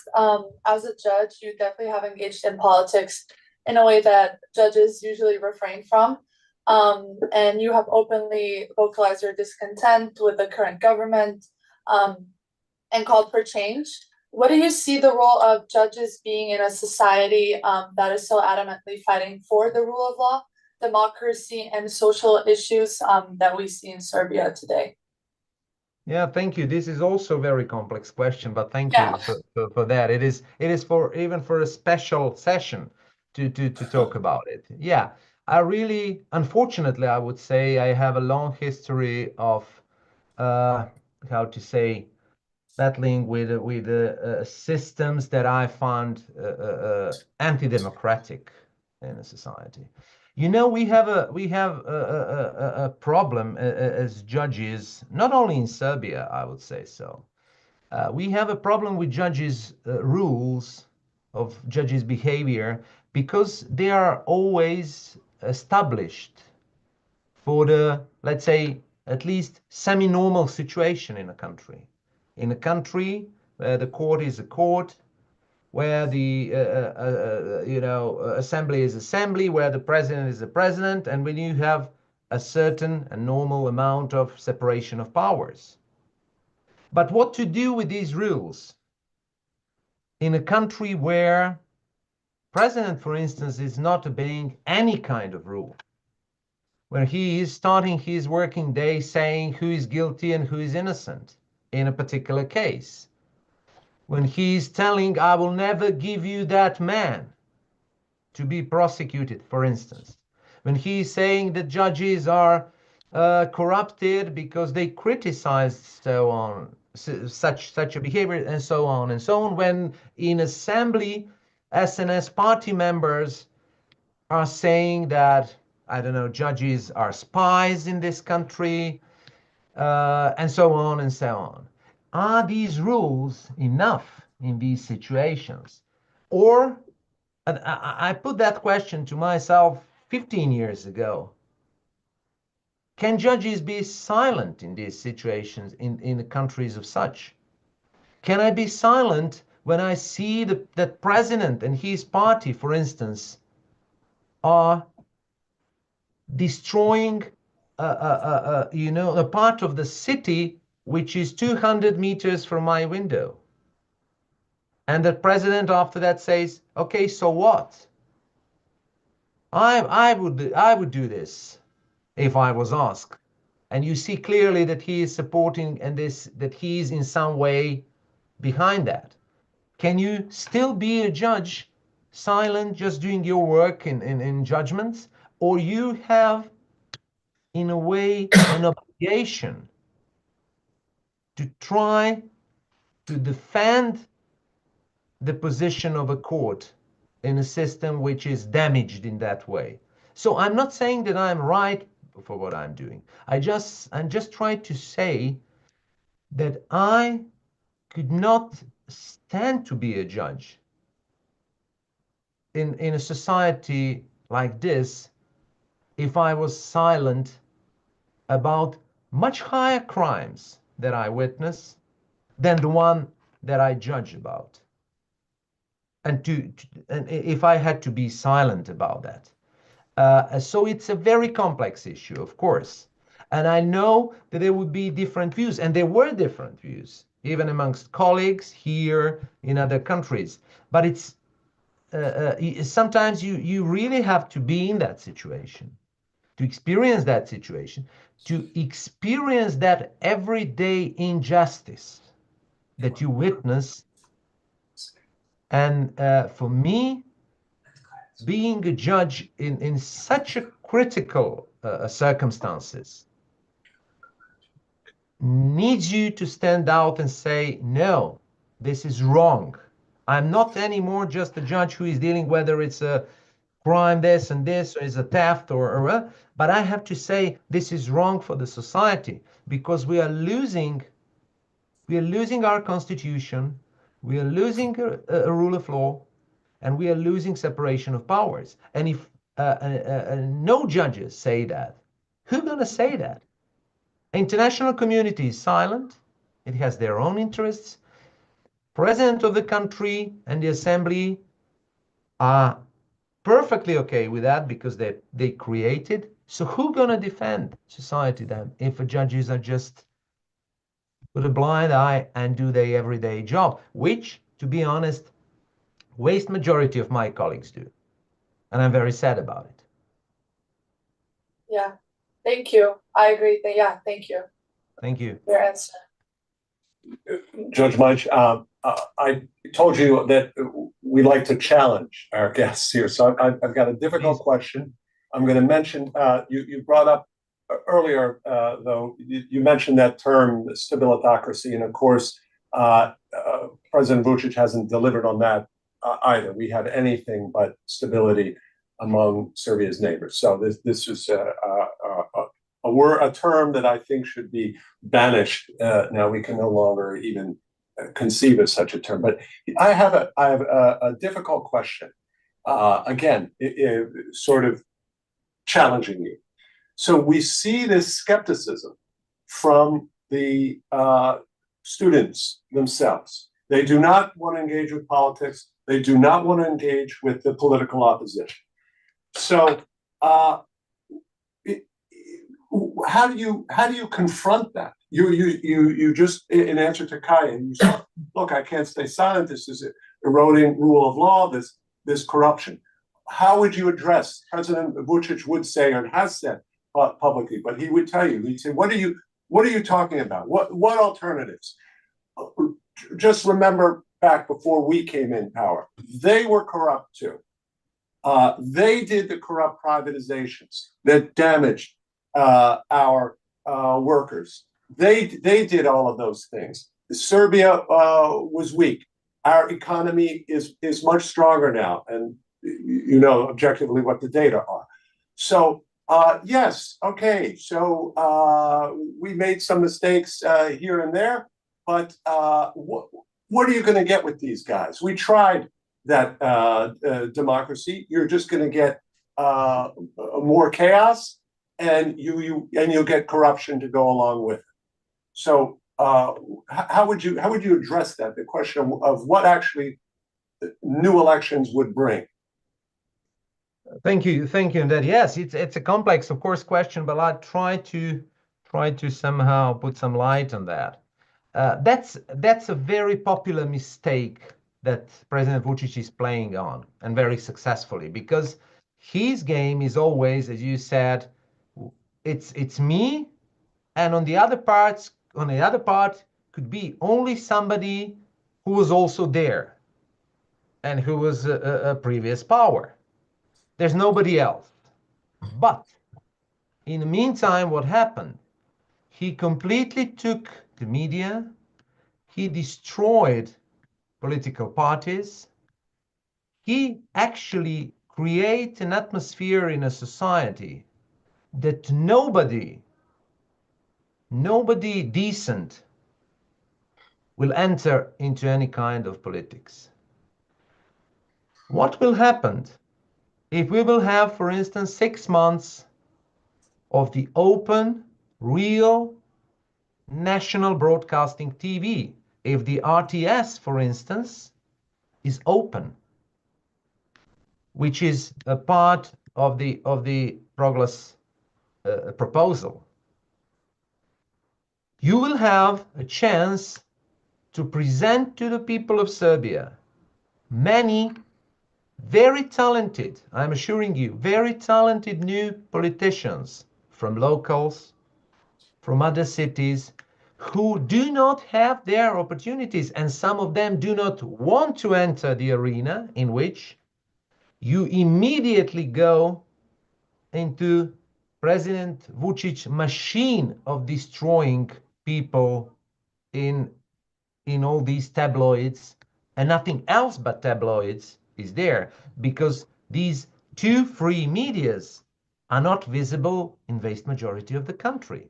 As a judge, you definitely have engaged in politics in a way that judges usually refrain from. And you have openly vocalized your discontent with the current government. and called for change. What do you see the role of judges being in a society that is so adamantly fighting for the rule of law, democracy, and social issues that we see in Serbia today? Yeah, thank you. This is also a very complex question, but thank Yeah. you for that. It is for even for a special session to talk about it. Yeah, I really, unfortunately, I would say I have a long history of how to say, battling with systems that I found anti-democratic in a society. You know, we have a problem as judges, not only in Serbia, I would say so. We have a problem with judges' rules, of judges' behavior, because they are always established for the, let's say, at least semi-normal situation in a country. In a country where the court is a court, where the assembly is assembly, where the president is the president, and when you have a certain and normal amount of separation of powers. But what to do with these rules in a country where president, for instance, is not obeying any kind of rule, where he is starting his working day saying who is guilty and who is innocent in a particular case, when he is telling, I will never give you that man to be prosecuted, for instance, when he is saying that judges are corrupted because they criticized so on, such a behavior, and so on, when in assembly SNS party members are saying that, I don't know, judges are spies in this country, and so on and so on. Are these rules enough in these situations? Or, and I put that question to myself 15 years ago, can judges be silent in these situations in the countries of such? Can I be silent when I see that president and his party, for instance, are destroying a part of the city which is 200 meters from my window, and the president after that says, okay, so what? I would do this if I was asked. And you see clearly that he is supporting, and that he is in some way behind that. Can you still be a judge, silent, just doing your work in judgments? Or you have, in a way, an obligation to try to defend the position of a court in a system which is damaged in that way. So I'm not saying that I'm right for what I'm doing. I'm just trying to say that I could not stand to be a judge in a society like this if I was silent about much higher crimes that I witness than the one that I judge about. And if I had to be silent about that. So it's a very complex issue, of course. And I know that there would be different views, and there were different views, even amongst colleagues here in other countries. But it's sometimes you really have to be in that situation, to experience that situation, to experience that everyday injustice that you witness. And for me, being a judge in such a critical circumstances needs you to stand out and say, no, this is wrong. I'm not anymore just a judge who is dealing whether it's a crime, this and this, or is a theft, but I have to say this is wrong for the society, because we are losing our constitution, we are losing a rule of law, and we are losing separation of powers. And if no judges say that, who's going to say that? International community is silent. It has their own interests. President of the country and the assembly are perfectly okay with that because they created. So who's going to defend society then if judges are just with a blind eye and do their everyday job, which, to be honest, vast majority of my colleagues do. And I'm very sad about it. Yeah, thank you. I agree. Yeah, thank you Thank you. for your answer. Judge Majić, I told you that we like to challenge our guests here, so I've got a difficult question. I'm going to mention, you brought up earlier, though, you mentioned that term, stabilitocracy, and of course, President Vučić hasn't delivered on that either. We have anything but stability among Serbia's neighbors. So this is a term that I think should be banished. Now we can no longer even conceive of such a term. But I have a difficult question. Again, sort of challenging you. So we see this skepticism from the students themselves. They do not want to engage with politics. They do not want to engage with the political opposition. So how do you confront that? You just, in answer to Kaya, you said, look, I can't stay silent. This is eroding rule of law, this corruption. How would you address? President Vučić would say, or has said publicly, but he would tell you, he'd say, what are you talking about? What alternatives? Just remember back before we came in power, they were corrupt too. They did the corrupt privatizations that damaged our workers. They did all of those things. Serbia was weak. Our economy is much stronger now, and you know objectively what the data are. So yes, okay. So we made some mistakes here and there, but what are you going to get with these guys? We tried that democracy. You're just going to get more chaos, and you'll get corruption to go along with it. So how would you address that? The question of what actually new elections would bring. Thank you, and that yes, it's a complex, of course, question, but I'll try to somehow put some light on that. That's a very popular mistake that President Vučić is playing on, and very successfully, because his game is always, as you said, it's me, and on the other part could be only somebody who was also there and who was a previous power. There's nobody else. But in the meantime, what happened? He completely took the media. He destroyed political parties. He actually created an atmosphere in a society that nobody decent will enter into any kind of politics. What will happen if we will have, for instance, 6 months of the open, real, national broadcasting TV? If the RTS, for instance, is open, which is a part of the Progress proposal, you will have a chance to present to the people of Serbia many very talented, I'm assuring you, very talented new politicians from locals, from other cities, who do not have their opportunities, and some of them do not want to enter the arena in which you immediately go into President Vučić machine of destroying people in all these tabloids, and nothing else but tabloids is there, because these two free medias are not visible in vast majority of the country.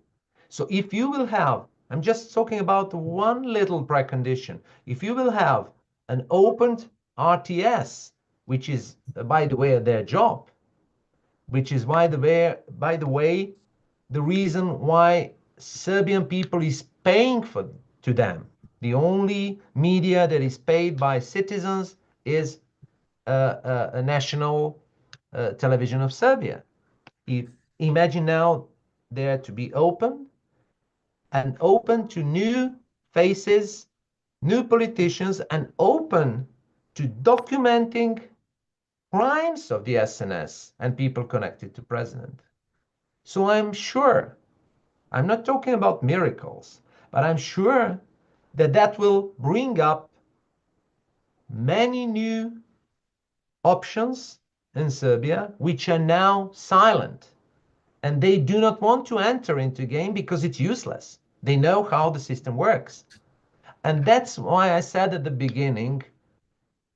So if you will have, I'm just talking about one little precondition, if you will have an opened RTS, which is, by the way, their job, which is, by the way, the reason why Serbian people is paying to them. The only media that is paid by citizens is a national television of Serbia. Imagine now there to be open, and open to new faces, new politicians, and open to documenting crimes of the SNS and people connected to president. So I'm sure, I'm not talking about miracles, but I'm sure that that will bring up many new options in Serbia, which are now silent. And they do not want to enter into game because it's useless. They know how the system works. And that's why I said at the beginning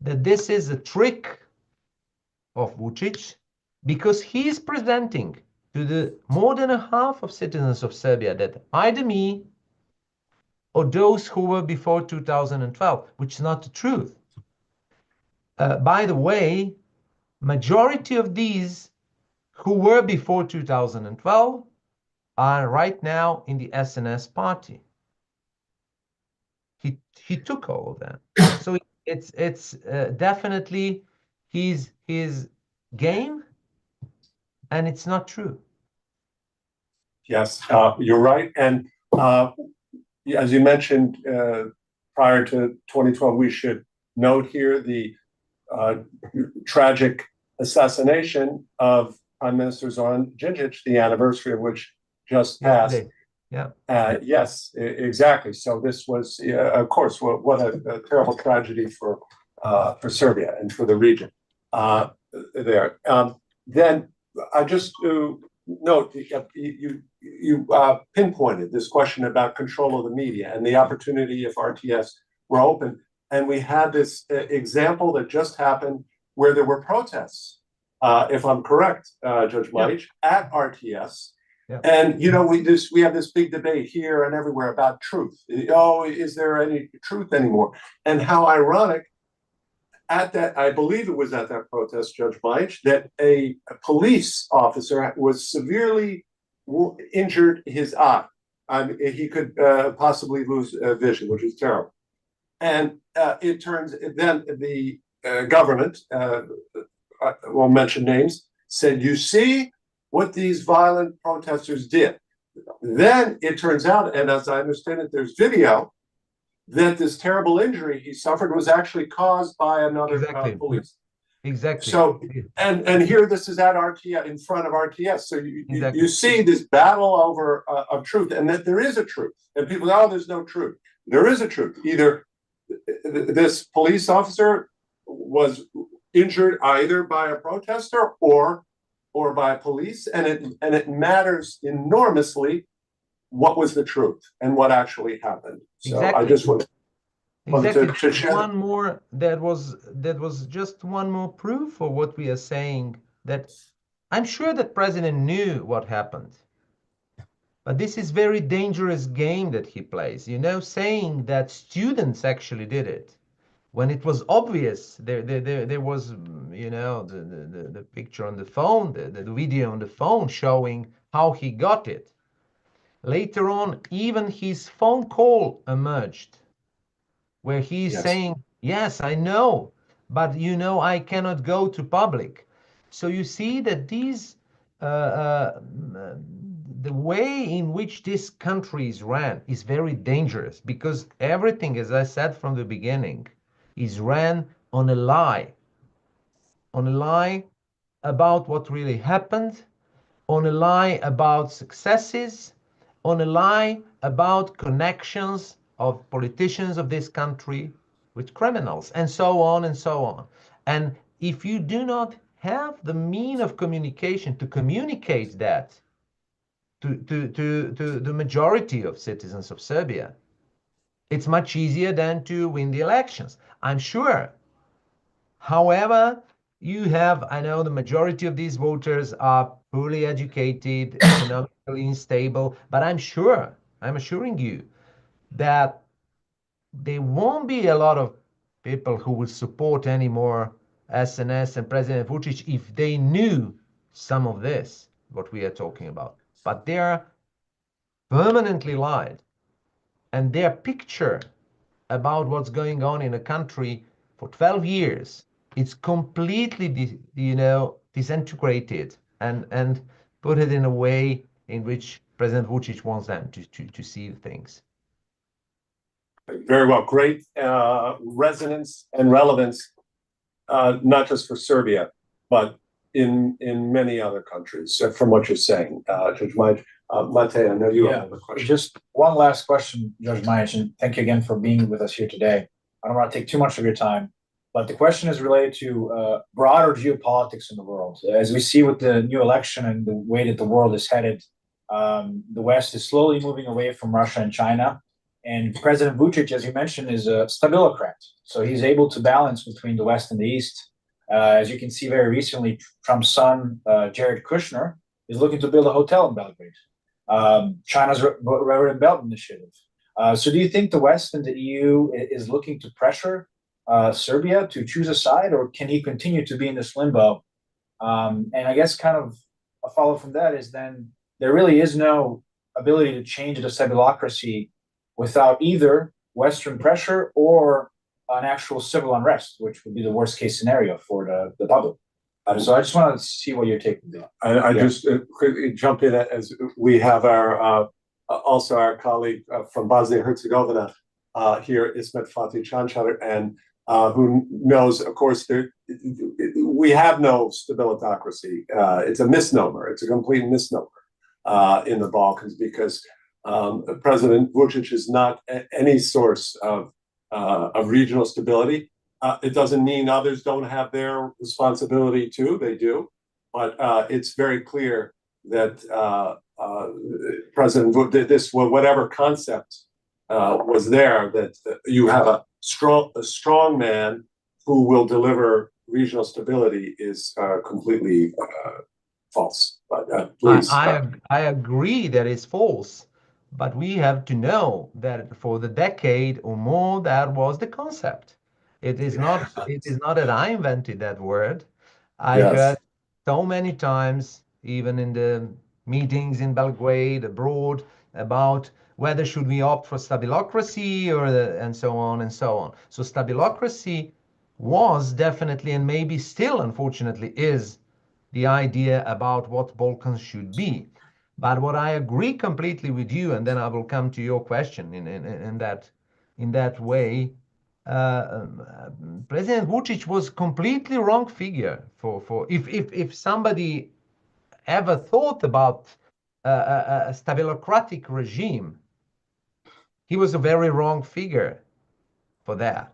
that this is a trick of Vučić, because he is presenting to the more than a half of citizens of Serbia that either me or those who were before 2012, which is not the truth. By the way, majority of these who were before 2012 are right now in the SNS party. He took all of them. So it's definitely his game, and it's not true. Yes, you're right. And as you mentioned, prior to 2012, we should note here the tragic assassination of Prime Minister Zoran Đinđić, the anniversary of which just passed. Yeah. Yes, exactly. So this was, of course, what a terrible tragedy for Serbia and for the region there. Then I just note you pinpointed this question about control of the media and the opportunity if RTS were open. And we had this example that just happened where there were protests, if I'm correct, Judge Majić, at RTS. Yeah. And we have this big debate here and everywhere about truth. Oh, is there any truth anymore? And how ironic at that, I believe it was at that protest, Judge Majić, that a police officer was severely injured his eye. He could possibly lose vision, which is terrible. And it turns then the government, I won't mention names, said, you see what these violent protesters did. Then it turns out, and as I understand it, there's video, that this terrible injury he suffered was actually caused by another police. Exactly. So, and here this is at RTS, in front of RTS. So you see this battle over of truth, and that there is a truth. And people say, oh, there's no truth. There is a truth. Either this police officer was injured either by a protester or by police, and it matters enormously what was the truth and what actually happened. So I just wanted to share. One more, that was just one more proof of what we are saying, that I'm sure that president knew what happened. But this is very dangerous game that he plays, saying that students actually did it. When it was obvious, there was, the picture on the phone, the video on the phone showing how he got it. Later on, even his phone call emerged, where he's saying, yes, I know, but I cannot go to public. So you see that these, the way in which this country is ran is very dangerous, because everything, as I said from the beginning, is ran on a lie about what really happened, on a lie about successes, on a lie about connections of politicians of this country with criminals, and so on and so on. And if you do not have the mean of communication to communicate that to the majority of citizens of Serbia, it's much easier than to win the elections, I'm sure. However, I know the majority of these voters are poorly educated, economically unstable, but I'm assuring you that there won't be a lot of people who will support anymore SNS and President Vučić if they knew some of this, what we are talking about. But they are permanently lied, and their picture about what's going on in a country for 12 years, it's completely, disintegrated and put it in a way in which President Vučić wants them to see things. Very well. Great resonance and relevance, not just for Serbia, but in many other countries, from what you're saying. Judge Majić, Mate, I know you have another question. Just one last question, Judge Majić, and thank you again for being with us here today. I don't want to take too much of your time, but the question is related to broader geopolitics in the world. As we see with the new election and the way that the world is headed, the West is slowly moving away from Russia and China. And President Vučić, as you mentioned, is a stabilocrat. So he's able to balance between the West and the East. As you can see very recently, Trump's son, Jared Kushner, is looking to build a hotel in Belgrade. China's River and Belt Initiative. So do you think the West and the EU is looking to pressure Serbia to choose a side, or can he continue to be in this limbo? And I guess kind of a follow from that is then there really is no ability to change the stabilocracy without either Western pressure or an actual civil unrest, which would be the worst case scenario for the public. So I just want to see what your take would be. I just quickly jump in as we have our also our colleague from Bosnia Herzegovina here, Ismet Fatih Chanchar, and who knows, of course, we have no stabilitocracy. It's a misnomer. It's a complete misnomer in the Balkans because President Vučić is not any source of regional stability. It doesn't mean others don't have their responsibility too. They do, but it's very clear that President Vučić, whatever concept was there, that you have a strong man who will deliver regional stability is completely false. But please, I agree that it's false. But we have to know that for the decade or more, that was the concept. It is not that I invented that word. I heard so many times, even in the meetings in Belgrade, abroad, about whether should we opt for stabilocracy and so on and so on. So stabilocracy was definitely, and maybe still, unfortunately, is the idea about what Balkans should be. But what I agree completely with you, and then I will come to your question in that way. President Vučić was completely wrong figure for if somebody ever thought about a stabilocratic regime, he was a very wrong figure for that.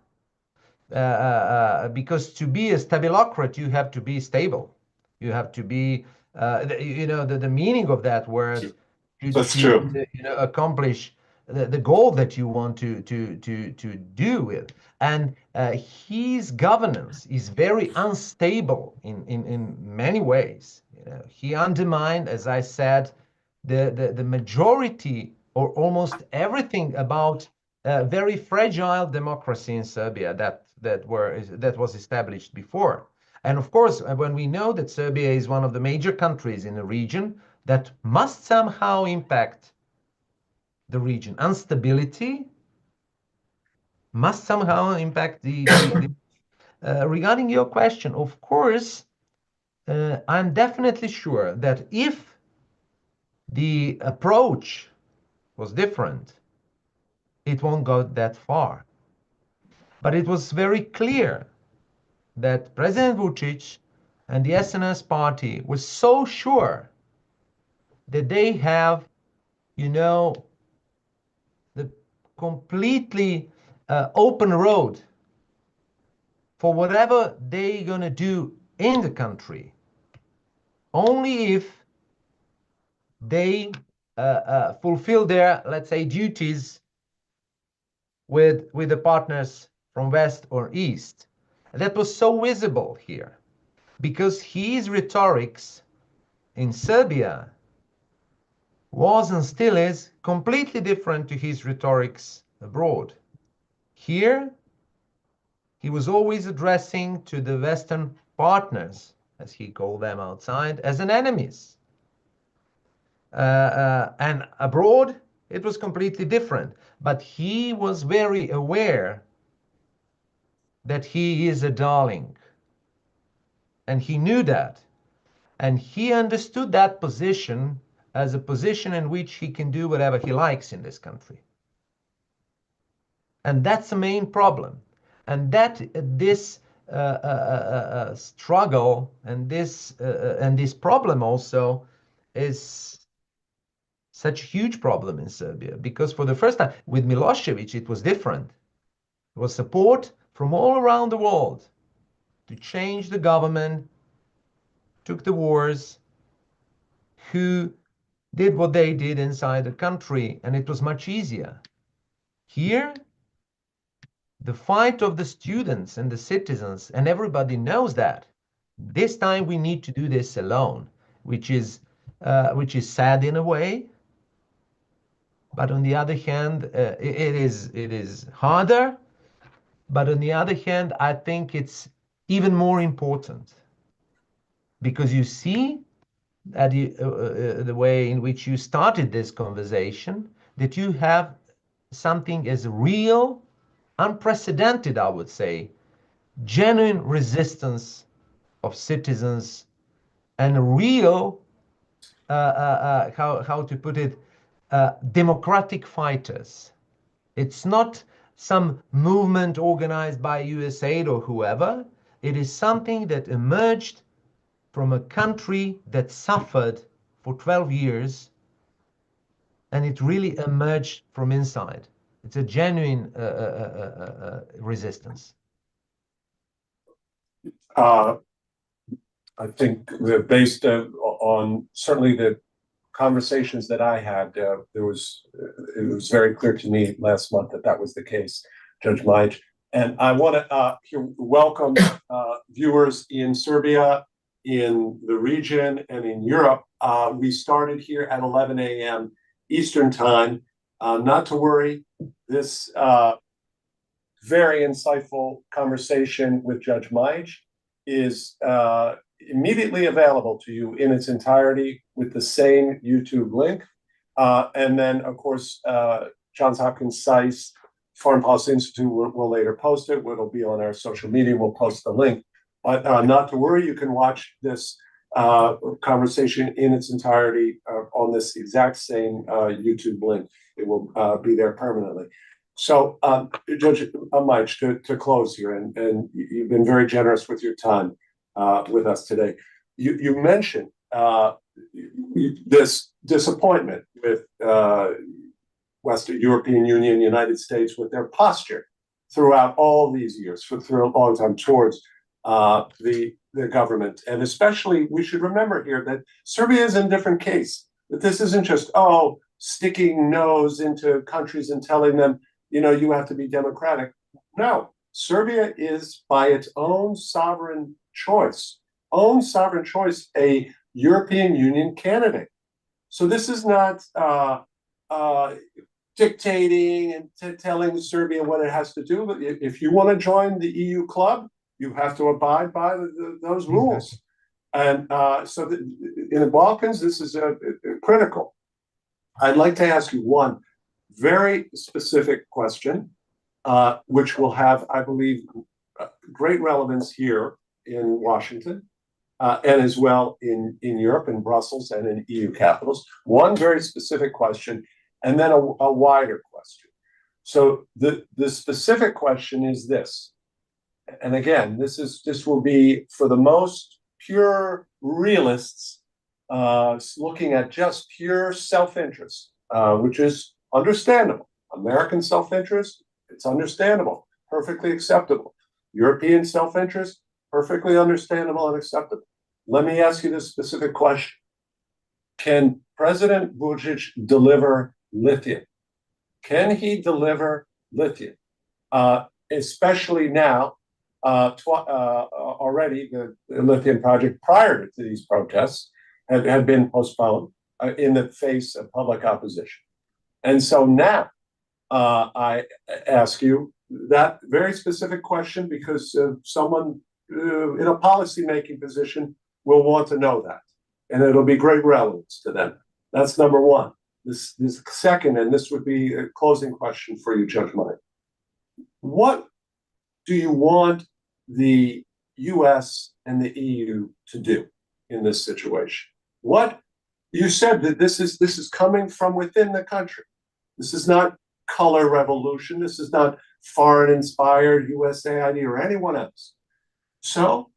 Because to be a stabilocrat, you have to be stable. You have to be the meaning of that word to accomplish the goal that you want to do with. And his governance is very unstable in many ways. He undermined, as I said, the majority or almost everything about very fragile democracy in Serbia that was established before. And of course, when we know that Serbia is one of the major countries in the region that must somehow impact the region, instability must somehow impact regarding your question, of course, I'm definitely sure that if the approach was different, it won't go that far. But it was very clear that President Vučić and the SNS party was so sure that they have, the completely open road for whatever they're going to do in the country, only if they fulfill their, let's say, duties with the partners from West or East. That was so visible here because his rhetorics in Serbia was and still is completely different to his rhetorics abroad. Here, he was always addressing to the Western partners, as he called them outside, as an enemies. And abroad, it was completely different. But he was very aware that he is a darling. And he knew that. And he understood that position as a position in which he can do whatever he likes in this country. And that's the main problem. And that this struggle and this problem also is such a huge problem in Serbia, because for the first time with Milosevic it was different. There was support from all around the world to change the government, took the wars, who did what they did inside the country, and it was much easier. Here, the fight of the students and the citizens, and everybody knows that. This time we need to do this alone, which is sad in a way. But on the other hand, it is harder. But on the other hand, I think it's even more important, because you see that the way in which you started this conversation, that you have something as real, unprecedented, I would say, genuine resistance of citizens, and a real, how to put it, democratic fighters. It's not some movement organized by USAID or whoever. It is something that emerged from a country that suffered for 12 years, and it really emerged from inside. It's a genuine resistance. I think that based on certainly the conversations that I had, it was very clear to me last month that that was the case, Judge Majić. And I want to welcome viewers in Serbia, in the region, and in Europe. We started here at 11 a.m. Eastern Time. Not to worry, this very insightful conversation with Judge Majić is immediately available to you in its entirety with the same YouTube link. And then, of course, Johns Hopkins SAIS Foreign Policy Institute will later post it. It'll be on our social media. We'll post the link. But not to worry, you can watch this conversation in its entirety on this exact same YouTube link. It will be there permanently. So, Judge Majić, to close here, and you've been very generous with your time with us today. You mentioned this disappointment with Western European Union, United States, with their posture throughout all these years, through a long time towards the government. And especially, we should remember here that Serbia is in a different case, that this isn't just, sticking nose into countries and telling them, you have to be democratic. No, Serbia is by its own sovereign choice, a European Union candidate. So this is not dictating and telling Serbia what it has to do. But if you want to join the EU club, you have to abide by those rules. And so in the Balkans, this is critical. I'd like to ask you one very specific question, which will have, I believe, great relevance here in Washington, and as well in Europe, in Brussels, and in EU capitals. One very specific question, and then a wider question. So the specific question is this, and again, this will be for the most pure realists, looking at just pure self-interest, which is understandable. American self-interest, it's understandable, perfectly acceptable. European self-interest, perfectly understandable and acceptable. Let me ask you this specific question. Can President Vučić deliver lithium? Can he deliver lithium? Especially now, already the lithium project prior to these protests had been postponed in the face of public opposition. And so now I ask you that very specific question, because someone in a policy-making position will want to know that, and it'll be great relevance to them. That's number one. This second, and this would be a closing question for you, Judge Majić. What do you want the U.S. and the EU to do in this situation? What you said that this is coming from within the country. This is not color revolution. This is not foreign-inspired USAID or anyone else. So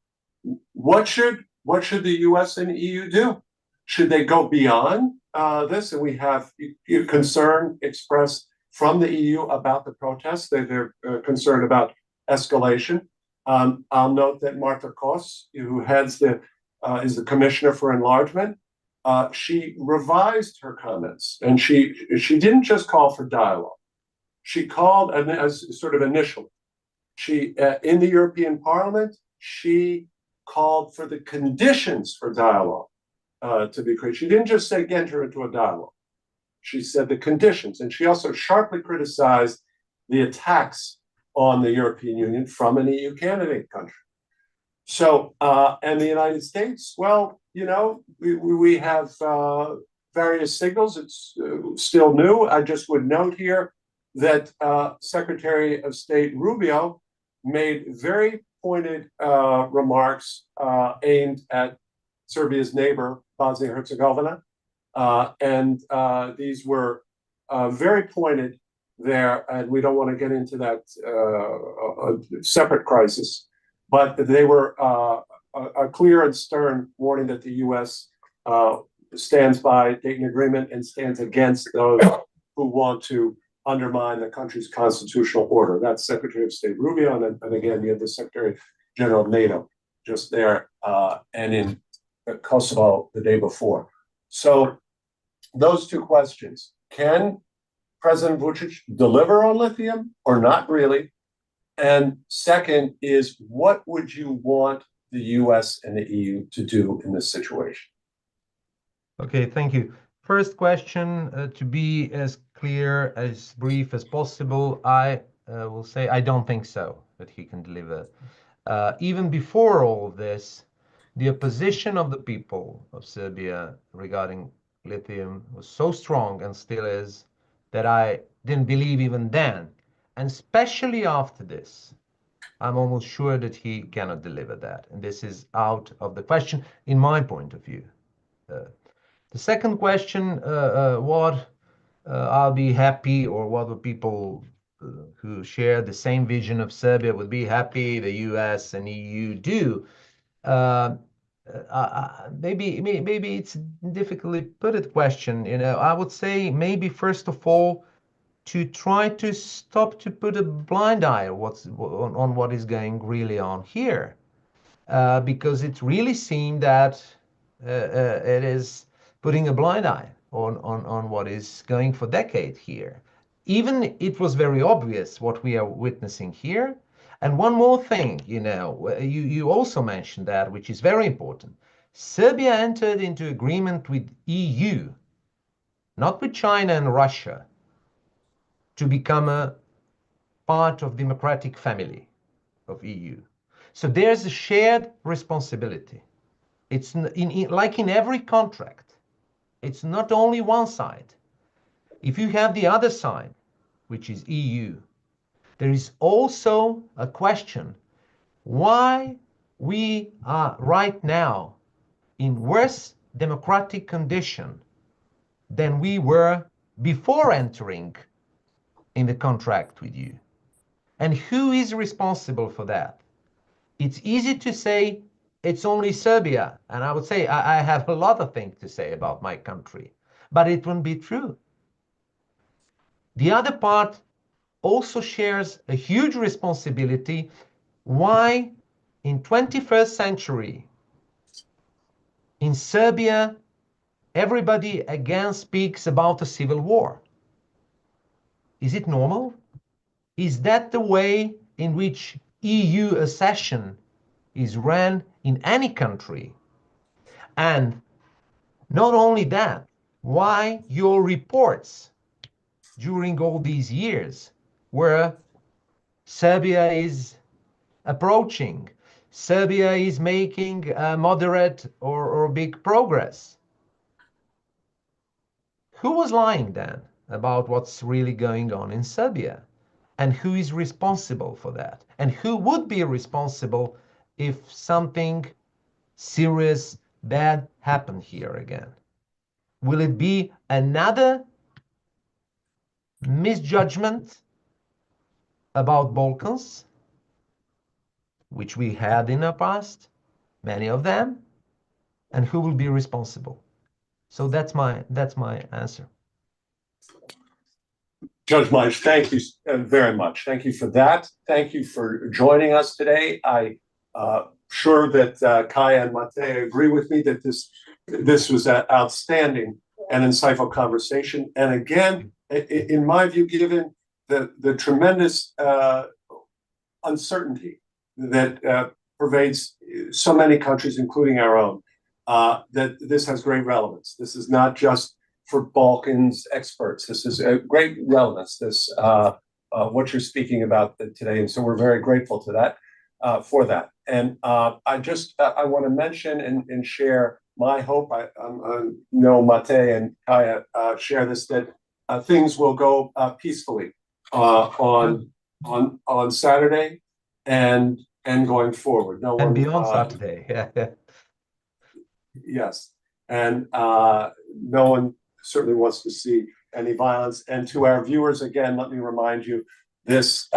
what should the US and EU do? Should they go beyond this? And we have concern expressed from the EU about the protests. They're concerned about escalation. I'll note that Martha Kos, who is the Commissioner for Enlargement, she revised her comments, and she didn't just call for dialogue. She called, as sort of initially, she in the European Parliament, she called for the conditions for dialogue to be created. She didn't just say enter into a dialogue. She said the conditions, and she also sharply criticized the attacks on the European Union from an EU candidate country. So, and the United States, well, you know, we have various signals. It's still new. I just would note here that Secretary of State Rubio made very pointed remarks aimed at Serbia's neighbor, Bosnia-Herzegovina. And these were very pointed there, and we don't want to get into that separate crisis, but they were a clear and stern warning that the U.S. Stands by Dayton Agreement and stands against those who want to undermine the country's constitutional order. That's Secretary of State Rubio, and again, you have the Secretary General of NATO just there, and in Kosovo the day before. So those two questions: can President Vučić deliver on lithium or not really? And second is, what would you want the US and the EU to do in this situation? Okay, thank you. First question, to be as clear, as brief as possible, I will say I don't think so, that he can deliver. Even before all of this, the opposition of the people of Serbia regarding lithium was so strong, and still is, that I didn't believe even then. And especially after this, I'm almost sure that he cannot deliver that. And this is out of the question, in my point of view. The second question, what I'll be happy, or what the people who share the same vision of Serbia would be happy the US and EU do. Maybe it's a difficultly put it question. You know, I would say maybe first of all to try to stop to put a blind eye on what is going really on here, because it really seemed that it is putting a blind eye on what is going for decades here. Even it was very obvious what we are witnessing here. And one more thing, you know, you also mentioned that, which is very important. Serbia entered into agreement with EU, not with China and Russia, to become a part of democratic family of EU. So there's a shared responsibility. It's like in every contract. It's not only one side. If you have the other side, which is EU, there is also a question why we are right now in worse democratic condition than we were before entering in the contract with you. And who is responsible for that? It's easy to say it's only Serbia. And I would say I have a lot of things to say about my country, but it wouldn't be true. The other part also shares a huge responsibility. Why in 21st century in Serbia everybody again speaks about a civil war? Is it normal? Is that the way in which EU accession is ran in any country? And not only that, why your reports during all these years where Serbia is approaching, Serbia is making moderate or big progress? Who was lying then about what's really going on in Serbia? And who is responsible for that? And who would be responsible if something serious, bad happened here again? Will it be another misjudgment about Balkans, which we had in the past, many of them, and who will be responsible. So that's my answer. Judge Majić, thank you very much. Thank you for that. Thank you for joining us today. I sure that Kaya and Mate agree with me that this was an outstanding and insightful conversation. And again, in my view, given the tremendous uncertainty that pervades so many countries, including our own, that this has great relevance. This is not just for Balkans experts. This is a great relevance, what you're speaking about today. And so we're very grateful to that, for that. And I want to mention and share my hope. I know Mate and Kaya share this, that things will go peacefully on Saturday and going forward. No And one beyond Saturday. Yeah. Yes, and no one certainly wants to see any violence. And to our viewers, again, let me remind you, this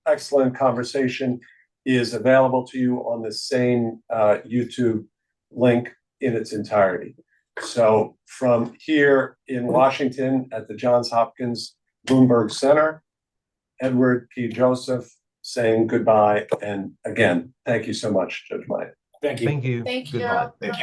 excellent conversation is available to you on the same YouTube link in its entirety. So from here in Washington at the Johns Hopkins Bloomberg Center, Edward P. Joseph saying goodbye. And again, thank you so much, Judge Majić. Thank you. Thank you. Thank you. Goodbye. Thank you.